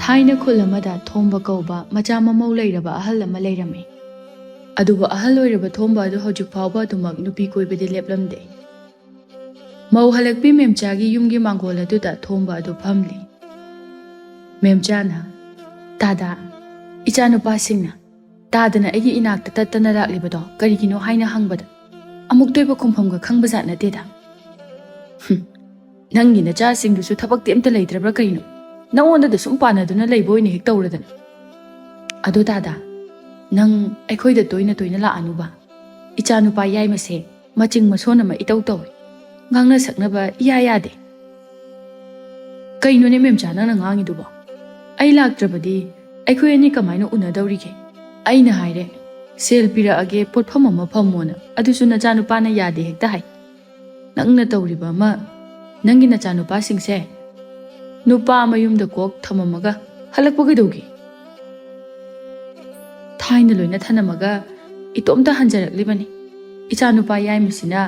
ꯊꯥꯏꯅ ꯈꯨꯜ ꯑꯃꯗ ꯊꯣꯝꯕ ꯀꯧꯕ ꯃꯆꯥ ꯃꯃꯧ ꯂꯩꯔꯕ ꯑꯍꯜ ꯑꯃ ꯂꯩꯔꯝꯃꯤ꯫ ꯑꯗꯨꯕꯨ ꯑꯍꯜ ꯑꯣꯏꯔꯕ ꯊꯣꯝꯕ ꯑꯗꯨ ꯍꯧꯖꯤꯛ ꯐꯥꯎꯕ ꯑꯗꯨꯃꯛ ꯅꯨꯄꯤ ꯀꯣꯏꯕꯗꯤ ꯂꯦꯞꯂꯝꯗꯦ꯫ ꯃꯧ ꯍꯜꯂꯛꯄꯤ ꯃꯦꯝꯆꯥꯒꯤ ꯌꯨꯝꯒꯤ ꯃꯥꯡꯒꯣꯜ ꯑꯗꯨꯗ ꯊꯣꯝꯕ ꯑꯗꯨ ꯐꯝꯂꯤ꯫ ꯃꯦꯝꯆꯥꯅ, "ꯇꯥꯗꯥ, ꯏꯆꯥꯅꯨꯄꯥꯁꯤꯡꯅ ꯇꯥꯗꯅ ꯑꯩꯒꯤ ꯏꯅꯥꯛꯇ ꯇꯠꯇꯅ ꯂꯥꯛꯂꯤꯕꯗꯣ ꯀꯔꯤꯒꯤꯅꯣ ꯍꯥꯏꯅ ꯍꯪꯕꯗ ꯑꯃꯨꯛꯇꯣꯏꯕ ꯈꯨꯝꯐꯝꯒ ꯈꯪꯕꯖꯥꯠ ꯅꯠꯇꯦꯗ꯫ ꯅꯪꯒꯤ ꯅꯆꯥꯁꯤꯡꯗꯨꯁꯨ ꯊꯕꯛꯇꯤ ꯑꯝꯇ ꯂꯩꯇ꯭ꯔꯕ꯭ꯔꯥ ꯀꯩꯅꯣ? ꯅꯪꯉꯣꯟꯗꯗ ꯁꯨꯝ ꯄꯥꯟꯅꯗꯨꯅ ꯂꯩꯕ ꯑꯣꯏꯅ ꯍꯦꯛ ꯇꯧꯔꯗꯅ꯫ ꯑꯗꯣ ꯇꯥꯗꯥ, ꯅꯪ ꯑꯩꯈꯣꯏꯗ ꯇꯣꯏꯅ ꯇꯣꯏꯅ ꯂꯥꯛꯑꯅꯨꯕ꯫ ꯏꯆꯥꯅꯨꯄꯥ ꯌꯥꯏꯃꯁꯦ ꯃꯆꯤꯡ ꯃꯁꯣꯟ ꯑꯃ ꯏꯇꯧ ꯇꯧꯏ, ꯉꯥꯡꯅ ꯁꯛꯅꯕ ꯏꯌꯥ ꯌꯥꯗꯦ." "ꯀꯩꯅꯣꯅꯦ ꯃꯦꯝꯆꯥ ꯅꯪꯅ ꯉꯥꯡꯉꯤꯗꯨꯕꯣ? ꯑꯩ ꯂꯥꯛꯇ꯭ꯔꯕꯗꯤ ꯑꯩꯈꯣꯏ ꯑꯅꯤ ꯀꯃꯥꯏꯅ ꯎꯅꯗꯧꯔꯤꯒꯦ? ꯑꯩꯅ ꯍꯥꯏꯔꯦ ꯁꯦꯜ ꯄꯤꯔꯛꯑꯒꯦ ꯄꯣꯠꯐꯝ ꯑꯃ ꯐꯝꯃꯣꯅ, ꯑꯗꯨꯁꯨ ꯅꯆꯥꯅꯨꯄꯥꯅ ꯌꯥꯗꯦ ꯍꯦꯛꯇ ꯍꯥꯏ꯫ ꯅꯪꯅ ꯇꯧꯔꯤꯕ ꯑꯃ ꯅꯪꯒꯤ ꯅꯆꯥꯅꯨꯄꯥꯁꯤꯡꯁꯦ ꯅꯨꯄꯥ ꯃꯌꯨꯝꯗ ꯀꯣꯛ ꯊꯝꯃꯝꯃꯒ ꯍꯜꯂꯛꯄ ꯀꯩꯗꯧꯒꯦ? ꯊꯥꯏꯅ ꯂꯣꯏꯅ ꯊꯅꯝꯃꯒ ꯏꯇꯣꯝꯇ ꯍꯟꯖꯔꯛꯂꯤꯕꯅꯤ꯫ ꯏꯆꯥꯅꯨꯄꯥ ꯌꯥꯏꯃꯁꯤꯅ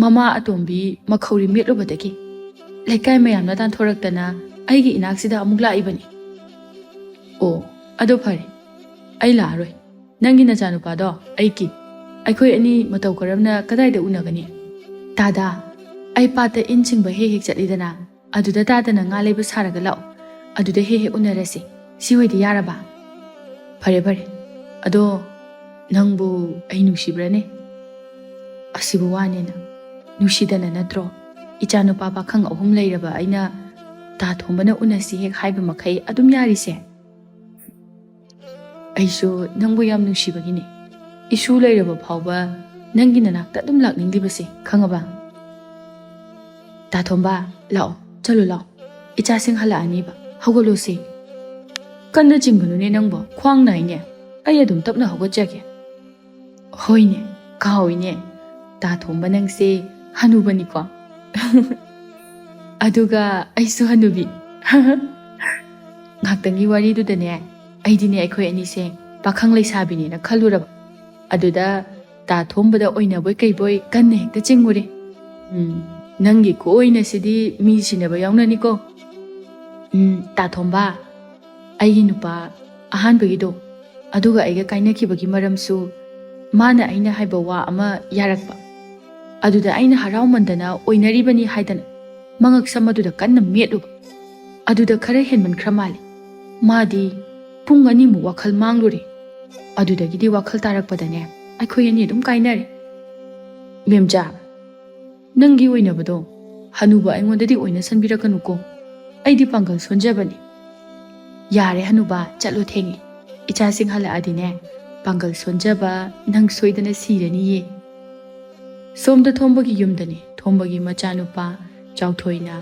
ꯃꯃꯥ ꯑꯇꯣꯝꯕꯤ ꯃꯈꯧꯔꯤ ꯃꯦꯠꯂꯨꯕꯗꯒꯤ ꯂꯩꯀꯥꯏ ꯃꯌꯥꯝꯅ ꯇꯥꯟꯊꯣꯔꯛꯇꯅ ꯑꯩꯒꯤ ꯏꯅꯥꯛꯁꯤꯗ ꯑꯃꯨꯛ ꯂꯥꯛꯏꯕꯅꯤ." "ꯑꯣ, ꯑꯗꯨ ꯐꯔꯦ, ꯑꯩ ꯂꯥꯛꯑꯔꯣꯏ꯫ ꯅꯪꯒꯤ ꯅꯆꯥꯅꯨꯄꯥꯗꯣ ꯑꯩꯒꯤ ꯑꯩꯈꯣꯏ ꯑꯅꯤ ꯃꯇꯧ ꯀꯔꯝꯅ ꯀꯗꯥꯏꯗ ꯎꯅꯒꯅꯤ?" "ꯇꯥꯗꯥ, ꯑꯩ ꯄꯥꯠꯇ ꯏꯟ ꯆꯤꯡꯕ ꯍꯦꯛ ꯍꯦꯛ ꯆꯠꯂꯤꯗꯅ, ꯑꯗꯨꯗ ꯇꯥꯗꯅ ꯉꯥ ꯂꯩꯕ ꯁꯥꯔꯒ ꯂꯥꯛꯑꯣ, ꯑꯗꯨꯗ ꯍꯦꯛ ꯍꯦꯛ ꯎꯅꯔꯁꯤ꯫ ꯁꯤ ꯑꯣꯏꯗꯤ ꯌꯥꯔꯕ?" "ꯐꯔꯦ ꯐꯔꯦ, ꯑꯗꯣ ꯅꯪꯕꯨ ꯑꯩ ꯅꯨꯡꯁꯤꯕ꯭ꯔꯅꯦ?" "ꯑꯁꯤꯕꯨ ꯋꯥꯅꯦꯅ ꯅꯨꯡꯁꯤꯗꯅ ꯅꯠꯇ꯭ꯔꯣ ꯏꯆꯥꯅꯨꯄꯥ ꯄꯥꯈꯪ 3 ꯂꯩꯔꯕ ꯑꯩꯅ ꯇꯥ ꯊꯣꯝꯕꯅ ꯎꯅꯁꯤ ꯍꯦꯛ ꯍꯥꯏꯕ ꯃꯈꯩ ꯑꯗꯨꯝ ꯌꯥꯔꯤꯁꯦ?" "ꯑꯩꯁꯨ ꯅꯪꯕꯨ ꯌꯥꯝ ꯅꯨꯡꯁꯤꯕꯒꯤꯅꯦ ꯏꯁꯨ ꯂꯩꯔꯕ ꯐꯥꯎꯕ ꯅꯪꯒꯤ ꯅꯅꯥꯛꯇ ꯑꯗꯨꯝ ꯂꯥꯛꯅꯤꯡꯂꯤꯕꯁꯦ, ꯈꯪꯉꯕ?" "ꯇꯥ ꯊꯣꯝꯕ, ꯂꯥꯛꯑꯣ, ꯆꯠꯂꯨ ꯂꯥꯛꯑꯣ, ꯏꯆꯥꯁꯤꯡ ꯍꯜꯂꯛꯑꯅꯤꯕ, ꯍꯧꯒꯠꯂꯨꯁꯤ." "ꯀꯟꯅ ꯆꯤꯡꯒꯅꯨꯅꯦ ꯅꯪꯕꯣ, ꯈ꯭ꯋꯥꯡ ꯅꯥꯏꯅꯦ, ꯑꯩ ꯑꯗꯨꯝ ꯇꯞꯅ ꯍꯧꯒꯠꯆꯒꯦ." "ꯍꯣꯏꯅꯦ, ꯀꯥꯎꯏꯅꯦ, ꯇꯥ ꯊꯣꯝꯕ ꯅꯪꯁꯦ ꯍꯅꯨꯕꯅꯤꯀꯣ." "ꯑꯗꯨꯒ ꯑꯩꯁꯨ ꯍꯅꯨꯕꯤ." ꯉꯥꯛꯇꯪꯒꯤ ꯋꯥꯔꯤꯗꯨꯗꯅꯦ ꯑꯩꯗꯤꯅꯦ ꯑꯩꯈꯣꯏ ꯑꯅꯤꯁꯦ ꯄꯥꯈꯪ ꯂꯩꯁꯥꯕꯤꯅꯦꯅ ꯈꯜꯂꯨꯔꯕ, ꯑꯗꯨꯗ ꯇꯥ ꯊꯣꯝꯕꯗ ꯑꯣꯏꯅꯕꯣꯏ ꯀꯩꯕꯣꯏ ꯀꯟꯅ ꯍꯦꯛꯇ ꯆꯤꯡꯉꯨꯔꯦ꯫ ꯅꯪꯒꯤ ꯈꯨꯑꯣꯏꯅꯁꯤꯗꯤ ꯃꯤ ꯁꯤꯟꯅꯕ ꯌꯥꯎꯅꯅꯤꯀꯣ." "ꯇꯥ ꯊꯣꯝꯕ, ꯑꯩꯒꯤ ꯅꯨꯄꯥ ꯑꯍꯥꯟꯕꯒꯤꯗꯣ ꯑꯗꯨꯒ ꯑꯩꯒ ꯀꯥꯏꯅꯈꯤꯕꯒꯤ ꯃꯔꯝꯁꯨ ꯃꯥꯅ ꯑꯩꯅ ꯍꯥꯏꯕ ꯋꯥ ꯑꯃ ꯌꯥꯔꯛꯄ, ꯑꯗꯨꯗ ꯑꯩꯅ ꯍꯔꯥꯎꯃꯟꯗꯅ ꯑꯣꯏꯅꯔꯤꯕꯅꯤ ꯍꯥꯏꯗꯅ ꯃꯉꯛ ꯁꯝ ꯑꯗꯨꯗ ꯀꯟꯅ ꯃꯦꯠꯂꯨꯕ, ꯑꯗꯨꯗ ꯈꯔ ꯍꯦꯟꯃꯟꯈ꯭ꯔ ꯃꯥꯜꯂꯤ꯫ ꯃꯥꯗꯤ ꯄꯨꯡ 2ꯃꯨꯛ ꯋꯥꯈꯜ ꯃꯥꯡꯂꯨꯔꯦ, ꯑꯗꯨꯗꯒꯤꯗꯤ ꯋꯥꯈꯜ ꯇꯥꯔꯛꯄꯗꯅꯦ ꯑꯩꯈꯣই ꯑꯅꯤ ꯑꯗꯨꯝ ꯀꯥꯏꯅꯔꯦ." "ꯃꯦꯝꯆꯥ, ꯅꯪꯒꯤ ꯑꯣꯏꯅꯕꯗꯣ ꯍꯅꯨꯕ ꯑꯩꯉꯣꯟꯗꯗꯤ ꯑꯣꯏꯅ ꯁꯟꯕꯤꯔꯛꯀꯅꯨꯀꯣ, ꯑꯩꯗꯤ ꯄꯥꯡꯒꯜ ꯁꯣꯟꯖꯕꯅꯤ." "ꯌꯥꯔꯦ ꯍꯅꯨꯕ, ꯆꯠꯂꯣ, ꯊꯦꯡꯉꯦ꯫ ꯏꯆꯥꯁꯤꯡ ꯍꯜꯂꯛꯑꯗꯤꯅꯦ ꯄꯥꯡꯒꯜ ꯁꯣꯟꯖꯕ ꯅꯪ ꯁꯣꯏꯗꯅ ꯁꯤꯔꯅꯤꯌꯦ." ꯁꯣꯝꯗ ꯊꯣꯝꯕꯒꯤ ꯌꯨꯝꯗꯅꯤ ꯊꯣꯝꯕꯒꯤ ꯃꯆꯥꯅꯨꯄꯥ ꯆꯥꯎꯊꯣꯏꯅ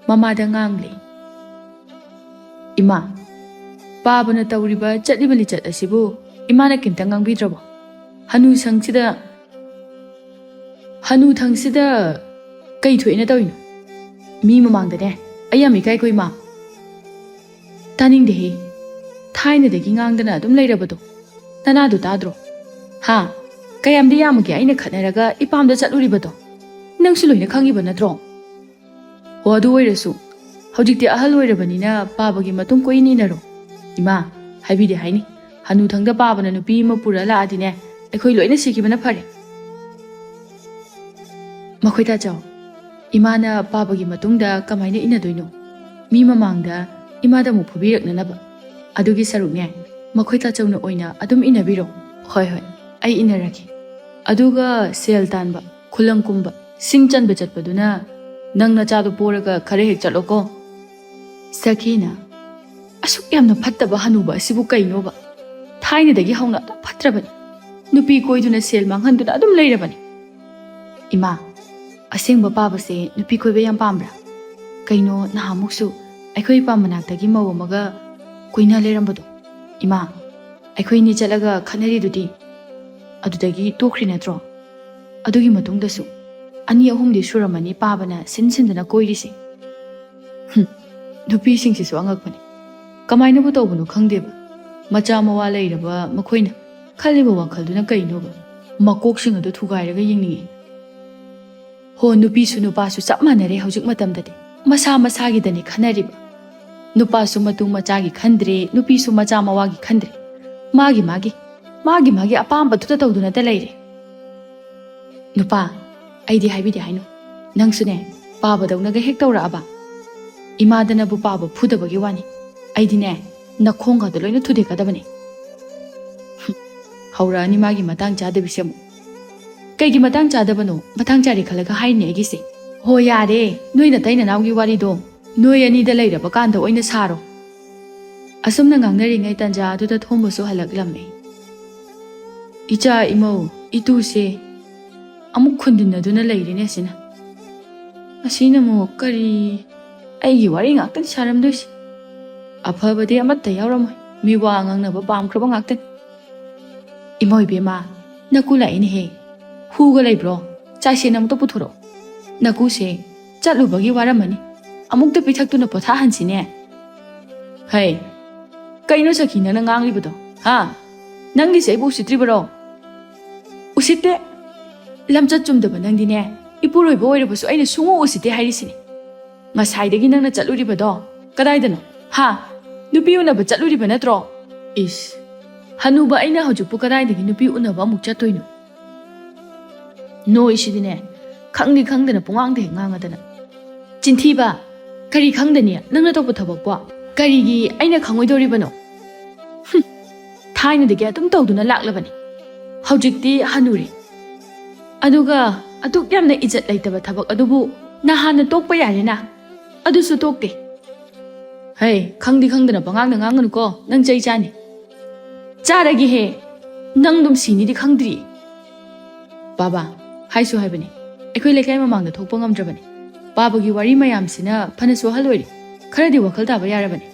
ꯃꯃꯥꯗ ꯉꯥꯡꯂꯤ꯫ "ꯏꯃꯥ, ꯄꯥꯕꯅ ꯇꯧꯔꯤꯕ ꯆꯠꯂꯤꯕ ꯂꯤꯆꯠ ꯑꯁꯤꯕꯨ ꯏꯃꯥꯅ ꯀꯩꯝꯇ ꯉꯥꯡꯕꯤꯗ꯭ꯔꯕꯣ? ꯍꯅꯨꯊꯪꯁꯤꯗ ꯀꯩ ꯊꯣꯛꯑꯦꯅ ꯇꯧꯔꯤꯅꯣ? ꯃꯤ ꯃꯃꯥꯡꯗꯅꯦ ꯑꯩ ꯌꯥꯝ ꯏꯀꯥꯏꯀꯣ ꯏꯃꯥ." "ꯇꯥꯅꯤꯡꯗꯦꯍꯦ, ꯊꯥꯏꯅꯗꯒꯤ ꯉꯥꯡꯗꯅ ꯑꯗꯨꯝ ꯂꯩꯔꯕꯗꯣ ꯅꯅꯥꯗꯨ ꯇꯥꯗ꯭ꯔꯣ? ꯍꯥ, ꯀꯌꯥꯝꯗꯤ ꯌꯥꯝꯃꯒꯦ ꯑꯩꯅ ꯈꯠꯅꯔꯒ ꯏꯄꯥꯝꯗ ꯆꯠꯂꯨꯔꯤꯕꯗꯣ? ꯅꯪꯁꯨ ꯂꯣꯏꯅ ꯈꯪꯉꯤꯕ ꯅꯠꯇ꯭ꯔో?" "ꯍꯣ, ꯑꯗꯨ ꯑꯣꯏꯔꯁꯨ ꯍꯧꯖꯤꯛꯇꯤ ꯑꯍꯜ ꯑꯣꯏꯔꯕꯅꯤꯅ ꯄꯥꯕꯒꯤ ꯃꯇꯨꯡ ꯀꯣꯏꯟ ꯏꯟꯅꯔꯣ." "ꯏꯃꯥ, ꯍꯥꯏꯕꯤꯗꯤ ꯍꯥꯏꯅꯤ, ꯍꯅꯨꯊꯪꯗ ꯄꯥꯕꯅ ꯅꯨꯄꯤ ꯑꯃ ꯄꯨꯔ ꯂꯥꯛꯑꯗꯤꯅꯦ ꯑꯩꯈꯣꯏ ꯂꯣꯏꯅ ꯁꯤꯈꯤꯕꯅ ꯐꯔꯦ." "ꯃꯈꯣꯏ ꯇꯥꯆꯧ, ꯏꯃꯥꯅ ꯄꯥꯕꯒꯤ ꯃꯇꯨꯡꯗ ꯀꯃꯥꯏꯅ ꯏꯟꯅꯗꯣꯏꯅꯣ? ꯃꯤ ꯃꯃꯥꯡꯗ ꯏꯃꯥꯗ ꯑꯃꯨꯛ ꯐꯨꯕꯤꯔꯛꯅꯅꯕ, ꯑꯗꯨꯒꯤ ꯁꯔꯨꯛꯅꯦ ꯃꯈꯣꯏ ꯇꯥꯆꯧꯅ ꯑꯣꯏꯅ ꯑꯗꯨꯝ ꯏꯟꯅꯕꯤꯔꯣ." "ꯍꯣꯏ ꯍꯣꯏ, ꯑꯩ ꯏꯟꯅꯔꯒꯦ꯫ ꯑꯗꯨꯒ ꯁꯦꯜ ꯇꯥꯟꯕ, ꯈꯨꯂꯪ ꯀꯨꯝꯕ, ꯁꯤꯡ ꯆꯟꯕ ꯆꯠꯄꯗꯨꯅ ꯅꯪ ꯅꯆꯥꯗꯣ ꯄꯣꯔꯒ ꯈꯔ ꯍꯦꯛ ꯆꯠꯂꯣꯀꯣ." ꯁꯈꯤꯅ, "ꯑꯁꯨꯛ ꯌꯥꯝꯅ ꯐꯠꯇꯕ ꯍꯅꯨꯕ ꯑꯁꯤꯕꯨ ꯀꯩꯅꯣꯕ? ꯊꯥꯏꯅꯗꯒꯤ ꯍꯧꯅ ꯑꯗꯨꯝ ꯐꯠꯇ꯭ꯔꯕꯅꯤ, ꯅꯨꯄꯤ ꯀꯣꯏꯗꯨꯅ ꯁꯦꯜ ꯃꯥꯡꯍꯟꯗꯨꯅ ꯑꯗꯨꯝ ꯂꯩꯔꯕꯅꯤ." "ꯏꯃꯥ, ꯑꯁꯦꯡꯕ ꯄꯥꯕꯁꯦ ꯅꯨꯄꯤ ꯀꯣꯏꯕ ꯌꯥꯝ ꯄꯥꯝꯕ꯭ꯔꯥ? ꯀꯩꯅꯣ ꯅꯍꯥꯟꯃꯨꯛꯁꯨ ꯑꯩꯈꯣꯏ ꯏꯄꯥꯝ ꯃꯅꯥꯛꯇꯒꯤ ꯃꯧ ꯑꯃꯒ ꯀꯣꯏꯅ ꯂꯩꯔꯝꯕꯗꯣ? ꯏꯃꯥ, ꯑꯩꯈꯣꯏꯅꯤ ꯆꯠꯂꯒ ꯈꯠꯅꯔꯤꯗꯨꯗꯤ, ꯑꯗꯨꯗꯒꯤ ꯇꯣꯛꯈ꯭ꯔꯤ ꯅꯠꯇ꯭ꯔꯣ? ꯑꯗꯨꯒꯤ ꯃꯇꯨꯡꯗꯁꯨ 2, 3ꯗꯤ ꯁꯨꯔꯝꯃꯅꯤ ꯄꯥꯕꯅ ꯁꯤꯟꯗꯅ ꯀꯣꯏꯔꯤꯁꯦ." "ꯅꯨꯄꯤꯁꯤꯡꯁꯤꯁꯨ ꯑꯉꯛꯄꯅꯤ, ꯀꯃꯥꯏꯅꯕꯨ ꯇꯧꯕꯅꯣ ꯈꯪꯗꯦꯕ, ꯃꯆꯥ ꯃꯋꯥ ꯂꯩꯔꯕ ꯃꯈꯣꯏꯅ ꯈꯜꯂꯤꯕ ꯋꯥꯈꯜꯗꯨꯅ ꯀꯩꯅꯣꯕ? ꯃꯀꯣꯛꯁꯤꯡ ꯑꯗꯨ ꯊꯨꯒꯥꯏꯔꯒ ꯌꯦꯡꯅꯤꯡꯉꯤ." "ꯍꯣ, ꯅꯨꯄꯤꯁꯨ ꯅꯨꯄꯥꯁꯨ ꯆꯞ ꯃꯥꯟꯅꯔꯦ ꯍꯧꯖꯤꯛ ꯃꯇꯝꯗꯗꯤ, ꯃꯁꯥ ꯃꯁꯥꯒꯤꯗꯅꯤ ꯈꯟꯅꯔꯤꯕ, नुपासु मतु मचागी खंद्रे नुपीसु मचा मवागी खंद्रे मागी अपाम बतुता तौदुना त लैरे नुपा आइदी हाइबिदे हाइनु नंगसुने पाबदौनगा हेक तौराबा इमादनबु पाबा फुदबगी वानी आइदिने नखोंगादो लोइना थुदेकदबने हौरानी मागी मतंग चादबिसेमु कईगी मतंग चादबनो मतंग चारी खलगा हाइने गिसे हो यारे नोइना तैना नावगी वारीदो नोइ अनीदा लैरबा कांदा ओइना सारो असुमना ngangnariङै तंजा अदुदा थोमबसु हलगलम्मे इचा इमौ इतुसे अमुक खुन्दिनदुना लैरिने सिना असिनमो करी आइगी वारी ngaktan सारमदोसि अफबदे अमत्ता यावरमoi मिवा ngangnaba पामख्रबा ngaktan इमौ इबेमा नकुला इने हे हुगा लैब्रो चाइसे नमतो पुथुरो नकुसे चलुबगी वारमनि अमुक्ता पिथक्तुना पोथा हन्सिने है कइनो सखी नंग nganglibado ha नंगी से इबु सित्रिबरो उसिते लमचा चुमदबा नंदिने इपुरोइबो ओइरबसु आइना सुंगो उसिते हाइरिसिनि ngasaiदगी नंगना चलुरिबदो कदाइदनो हा नुपी उनबा चलुरिबा नत्रो इस हनुबा आइना हजुपु कदाइदगी नुपी उनबा अमुक चतोइनो नो इसिदिने खंगनि खंगदना पुंगांदे ngangadana चिन्थिबा करी खंगदनि नंगना तोप थबकपो करीगी आइना खंगोइदोरिबनो थाइनदगी अदुम तौदुना लाक्लबनि हौजिक्ति हनुरी अदुगा अदुक यामना इज्जत लैतबा थबक अदुबु नहाना तोकपा यारेना अदुसु तोकते है खंगदि खंगदना पंगांगना nganगनुको नंग चै चानी चारगी हे नंग दुम सिनिदि खंगद्रि बाबा हाइसु हाइबनि एखोइ लेखाइ ममांगदा थोकपा ngamद्रबनि बाबागी वारी मयामसिना फनसु हलोइरि खरदि वखल ताबा यारबनि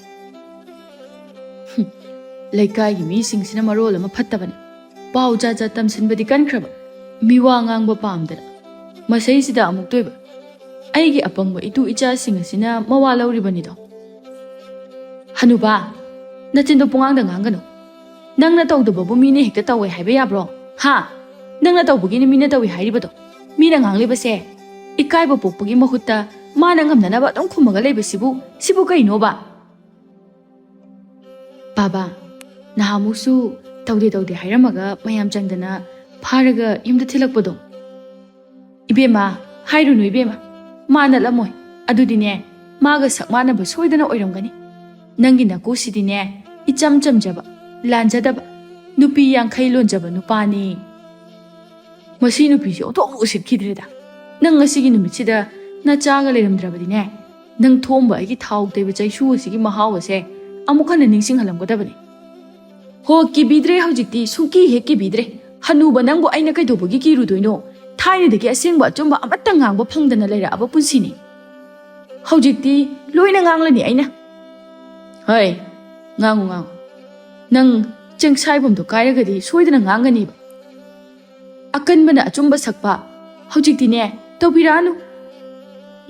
लेकाइगी मीसिंगसिना मरोल अमा फत्तबनि पाउ जाजा तमसिनबदि कनख्रबा मिवा ngangbा पामदना मसैसिदा अमुक तोइबा आइगी अपंगबा इतु इचासिंग असिना मवा लौरिबनिदो हनुबा नचिन्दो पुंगांगदा nganगनो नंगना तौदबबु मीने हेक्ता तौवे हाइबा याब्रो हा नंगना तौबगिनि मीना तौवे हाइरिबदो मीना nganglibase इकाइबा पोकपगी महुत्ता माना ngamnanaba adum khumaga leibasibu sibu kainoba बाबा नहामुसु तौदे हाइरमगा मयाम चंगदना फारगा यमदा थिलकपदो इबेमा हाइरुनु इबेमा माना लमोय अदुदिने मागा सकमानबा सोइदना ओइरमगनि नंगी नकुसिदिने इचम चमजबा लांजदबा नुपी यांखै लोंजबा नुपानी मसी नुपीसे ओथोंग उसितखिद्रेदा नंग असिगी नुमितसिदा नचागा लेरमद्रबदिने नंग थोंबा आइगी थाव तैबा चैसु असिगी महाव असे अमुखन निंगसिंग हलमगदबनि हो किबिद्रे हौजिक्ति सुकी हे किबिद्रे हनुबा नंगबो आइना कैदोबगी किरुदोइनो थाइनदगी असेंगबा अचुंबा अमत्ता ngangbा फंगदना लैराबा पुंसिनि हौजिक्ति लोइना nganglani आइना है ngangu नंग चेंगसाइबमदो कायरगदि सोइदना nganगनिबा अकनबना अचुंबा सकपा हौजिक्तिने तौबिरानु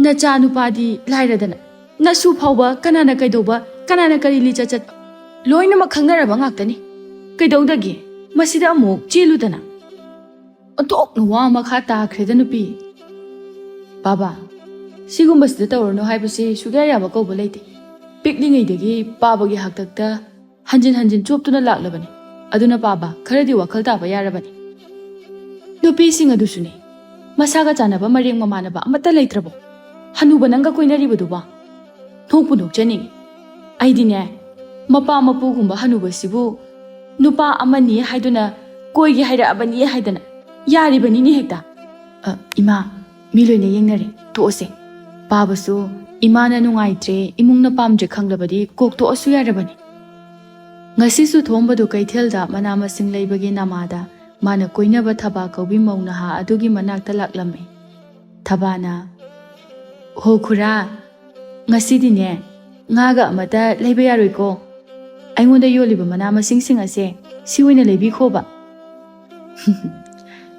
नचा नुपादी लाइरदना नसु फावबा कनाना कैदोबा कनाना करी लिचा चत लोइनमक खंगनरबा ngaktani कैदौदगी मसिदा अमुक चेलुदना अतोकना वा मखा ताख्रेदा नुपी बाबा सिगुम्बसिदा तौरनो हाइबसे सुग्या याबा कौबा लैते पिकलिङैदगी पाबागी हाक्तक्ता हंजिन हंजिन चोपतुना लाक्लबनि अदुना पाबा खरदि वखल ताबा यारबनि नुपीसिंग अदुसुनि मसागा चानबा मरेंग ममानबा अमत्ता लैत्रबो हनुबा नंगा कोइनरिबदुबा नोकपु नोकचनिंग आइदिने मपा मपुगुम्बा हनुबसिबु नुपा अमनि हाइदुना कोइगी हाइराबनि हाइदना यारिबनिनि हेक्ता इमा मिलोइने येंगनरे तोसे पाबसु इमाना नुंगाइत्रे इमुंगना पामजे खंगलबदि कोकतो असु यारबनि ngasisu thombadu kaithelda mana masing leibagi namada mana koinaba thaba kaubi mauna ha adugi manakta laklamme thabana ho khura ngasidine ngaga amata leiba yaroi ko aingonda yoliba mana masing sing ase siwina leibi khoba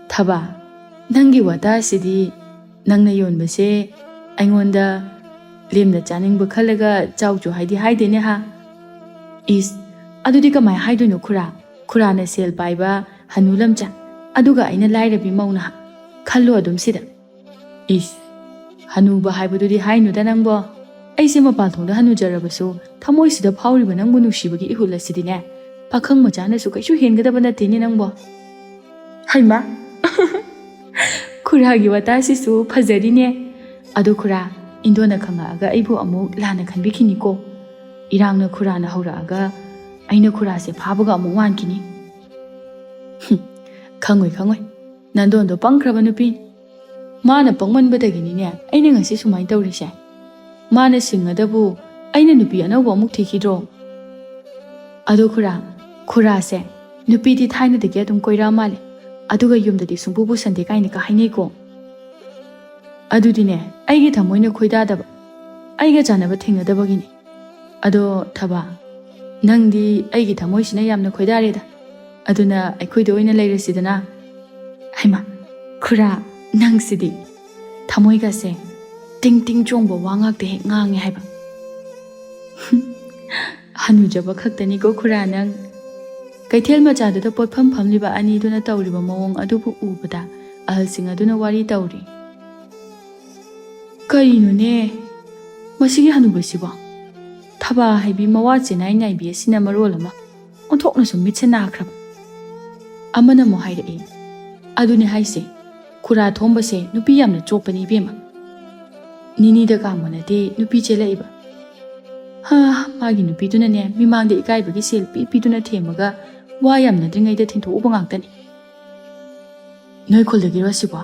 thaba nangi wata sidi nangna yonbase aingonda lemna chaningba khalaga chawchu haidi haidene ha is अदुदी कमाय हाइदुनो Khurana cell पाइबा हनुलमचा अदुगा आइना लाइरबि मौना खल्लो अदुम सिदा इस हनुबा हाइबदुदी हाइनुदा नंगबो ꯑꯩꯁꯦ ꯃꯄꯥꯟ ꯊꯣꯡꯗ ꯍꯟꯅꯨꯖꯔꯕꯁꯨ ꯊꯃꯣꯏꯁꯤꯗ ꯐꯥꯎꯔꯤꯕ ꯅꯪꯕꯨ ꯅꯨꯡꯁꯤꯕꯒꯤ ꯏꯍꯨꯜ ꯑꯁꯤꯗꯤꯅꯦ ꯄꯥꯈꯪ ꯃꯆꯥꯅꯁꯨ ꯀꯩꯁꯨ ꯍꯦꯟꯒꯗꯕ ꯅꯠꯇꯦꯅꯦ ꯅꯪꯕꯣ ꯍꯩꯃꯥ ꯈꯨꯔꯥꯒꯤ ꯋꯥꯇꯥꯁꯤꯁꯨ ꯐꯖꯔꯤꯅꯦ ꯑꯗꯣ ꯈꯨꯔꯥ ꯏꯟꯗꯣꯅ ꯈꯪꯉꯛꯑꯒ ꯑꯩꯕꯨ ꯑꯃꯨꯛ ꯂꯥꯟꯅ ꯈꯟꯕꯤꯈꯤꯅꯤꯀꯣ ꯏꯔꯥꯡꯅ ꯈꯨꯔꯥꯅ ꯍꯧꯔꯛꯑꯒ ꯑꯩꯅ ꯈꯨꯔꯥꯁꯦ ꯐꯥꯕꯒ ꯑꯃꯨꯛ ꯋꯥꯟꯈꯤꯅꯤ ꯈꯪꯉꯣꯏ ꯅꯟꯗꯣꯟꯗꯣ ꯄꯪꯈ꯭ꯔꯕ ꯅꯨꯄꯤꯅꯤ ꯃꯥꯅ ꯄꯪꯃꯟꯕꯗꯒꯤꯅꯤꯅꯦ ꯑꯩꯅ ꯉꯁꯤ ꯁꯨꯃꯥꯏꯅ ꯇꯧꯔꯤꯁꯦ ꯃꯥꯅ ꯁꯤꯡꯉꯗꯕꯨ ꯑꯩꯅ ꯅꯨꯄꯤ ꯑꯅꯧꯕ ꯑꯃꯨꯛ ꯊꯤꯈꯤꯗ꯭ꯔꯣ ꯑꯗꯣ ꯈꯨꯔꯥꯁꯦ ꯅꯨꯄꯤꯗꯤ ꯊꯥꯏꯅꯗꯒꯤ ꯑꯗꯨꯝ ꯀꯣꯏꯔꯛ ꯃꯥꯜꯂꯦ ꯑꯗꯨꯒ ꯌꯨꯝꯗꯗꯤ ꯁꯨꯡꯄꯨ ꯄꯨꯁꯟꯗꯦ ꯀꯥꯏꯅꯒ ꯍꯥꯏꯅꯩꯀꯣ ꯑꯗꯨꯗꯤꯅꯦ ꯑꯩꯒꯤ ꯊꯃꯣꯏꯅ ꯈꯣꯏꯗꯥꯗꯕ ꯑꯩꯒ ꯆꯥꯟꯅꯕ ꯊꯦꯡꯅꯗꯕꯒꯤꯅꯤ ꯑꯗꯣ ꯊꯕꯥ ꯅꯪꯗꯤ ꯑꯩꯒꯤ ꯊꯃꯣꯏꯁꯤꯅ ꯌꯥꯝꯅ ꯈꯣꯏꯗꯥꯔꯦꯗ ꯑꯗꯨꯅ ꯑꯩꯈꯣꯏꯗ ꯑꯣꯏꯅ ꯂꯩꯔꯁꯤꯗꯅ ꯍꯩꯃꯥ ꯈꯨꯔꯥ ꯅꯪꯁꯤꯗꯤ ꯊꯃꯣꯏꯒꯁꯦ ꯇꯤꯡ ꯇꯤꯡ ꯆꯣꯡꯕ ꯋꯥ ꯉꯥꯛꯇ ꯍꯦꯛ ꯉꯥꯡꯉꯦ ꯍꯥꯏꯕ ꯍꯅꯨꯖꯕ ꯈꯛꯇꯅꯤꯀꯣ ꯈꯨꯔꯥ ꯅꯪ ꯀꯩꯊꯦꯜ ꯃꯆꯥꯗꯨꯗ ꯄꯣꯠꯐꯝ ꯐꯝꯂꯤꯕ ꯑꯅꯤꯗꯨꯅ ꯇꯧꯔꯤꯕ ꯃꯑꯣꯡ ꯑꯗꯨꯕꯨ ꯎꯕꯗ ꯑꯍꯜꯁꯤꯡ ꯑꯗꯨꯅ ꯋꯥꯔꯤ ꯇꯧꯔꯤ ꯀꯔꯤꯅꯣꯅꯦ ꯃꯁꯤꯒꯤ ꯍꯅꯨꯕꯁꯤꯕꯣ ꯊꯕꯥ ꯍꯩꯕꯤ ꯃꯋꯥ ꯆꯦꯅꯥꯏ ꯅꯥꯏꯕꯤ ꯑꯁꯤꯅ ꯃꯔꯣꯜ ꯑꯃ ꯑꯣꯟꯊꯣꯛꯅꯁꯨ ꯃꯤꯠꯁꯦ ꯅꯥꯈ꯭ꯔꯕ ꯑꯃꯅ ꯑꯃꯨꯛ ꯍꯥꯏꯔꯛꯏ ꯑꯗꯨꯅꯦ ꯍꯥꯏꯁꯦ ꯈꯨꯔꯥ ꯊꯣꯝꯕꯁꯦ ꯅꯨꯄꯤ ꯌꯥꯝꯅ ꯆꯣꯞꯄꯅꯤ ꯏꯕꯦꯝꯃ ꯅꯤꯅꯤꯗ ꯀꯥꯡꯕ ꯅꯠꯇꯦ ꯅꯨꯄꯤ ꯆꯦꯜꯂꯛꯏꯕ ꯃꯥꯒꯤ ꯅꯨꯄꯤꯗꯨꯅꯅꯦ ꯃꯤꯃꯥꯡꯗ ꯏꯀꯥꯏꯕꯒꯤ ꯁꯦꯜ ꯄꯤꯗꯨꯅ ꯊꯦꯝꯃꯒ ꯋꯥ ꯌꯥꯝꯅꯗ꯭ꯔꯤꯉꯩꯗ ꯊꯤꯟꯊꯣꯛꯎꯕ ꯉꯥꯛꯇꯅꯤ ꯅꯣꯏ ꯈꯨꯜꯗꯒꯤꯔꯣ ꯁꯤꯕꯣ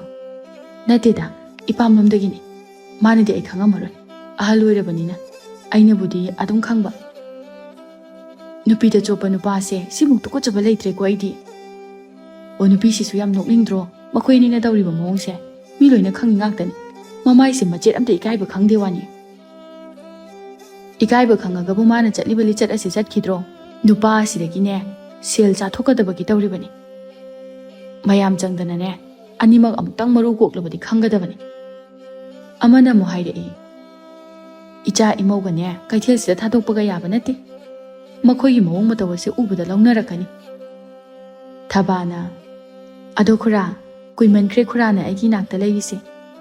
ꯅꯠꯇꯦꯗ ꯏꯄꯥꯝꯂꯣꯝꯗꯒꯤꯅꯤ ꯃꯥꯅꯗꯤ ꯑꯩ ꯈꯪꯉꯝꯃꯔꯣꯏ ꯑꯍꯜ ꯑꯣꯏꯔꯕꯅꯤꯅ ꯑꯩꯅꯕꯨꯗꯤ ꯑꯗꯨꯝ ꯈꯪꯕ ꯅꯨꯄꯤꯗ ꯆꯣꯞꯄ ꯅꯨꯄꯥꯁꯦ ꯁꯤꯃꯨꯛ ꯇꯨꯀꯠꯆꯕ ꯂꯩꯇ꯭ꯔꯦꯀꯣ ꯑꯩꯗꯤ ꯑꯣ ꯅꯨꯄꯤꯁꯤꯁꯨ ꯌꯥꯝ ꯅꯣꯛꯅꯤꯡꯗ꯭ꯔꯣ ꯃꯈꯣꯏ ꯑꯅꯤꯅ ꯇꯧꯔꯤꯕ ꯃꯑꯣꯡꯁꯦ ꯃꯤ ꯂꯣꯏꯅ ꯈꯪꯉꯤ ꯉꯥꯛꯇꯅꯤ ꯃꯃꯥꯏꯁꯦ ꯃꯆꯦꯠ ꯑꯝꯇ ꯏꯀꯥꯏꯕ ꯈꯪꯗꯦ ꯋꯥꯅꯤ ꯏꯀꯥꯏꯕ ꯈꯪꯉꯒꯕꯨ ꯃꯥꯅ ꯆꯠꯂꯤꯕ ꯂꯤꯆꯠ ꯑꯁꯤ ꯆꯠꯈꯤꯗ꯭ꯔꯣ ꯅꯨꯄꯥ ꯑꯁꯤꯗꯒꯤꯅꯦ ꯁꯦꯜ ꯆꯥꯊꯣꯛꯀꯗꯕꯒꯤ ꯇꯧꯔꯤꯕꯅꯤ ꯃꯌꯥꯝ ꯆꯪꯗꯅꯅꯦ ꯑꯅꯤꯃꯛ ꯑꯃꯨꯛꯇꯪ ꯃꯔꯨ ꯀꯣꯛꯂꯕꯗꯤ ꯈꯪꯒꯗꯕꯅꯤ ꯑꯃꯅ ꯑꯃꯨꯛ ꯍꯥꯏꯔꯛꯏ ꯏꯆꯥ ꯏꯃꯧꯒꯅꯦ ꯀꯩꯊꯦꯜꯁꯤꯗ ꯊꯥꯗꯣꯛꯄꯒ ꯌꯥꯕ ꯅꯠꯇꯦ ꯃꯈꯣꯏꯒꯤ ꯃꯑꯣꯡ ꯃꯇꯧ ꯑꯁꯤ ꯎꯕꯗ ꯂꯧꯅꯔꯛꯀꯅꯤ ꯊꯕꯥꯅ ꯑꯗꯣ ꯈꯨꯔꯥ ꯀꯨꯏꯃꯟꯈ꯭ꯔꯦ ꯈꯨꯔꯥꯅ ꯑꯩꯒꯤ ꯅꯥꯛꯇ ꯂꯩꯔꯤꯁꯦ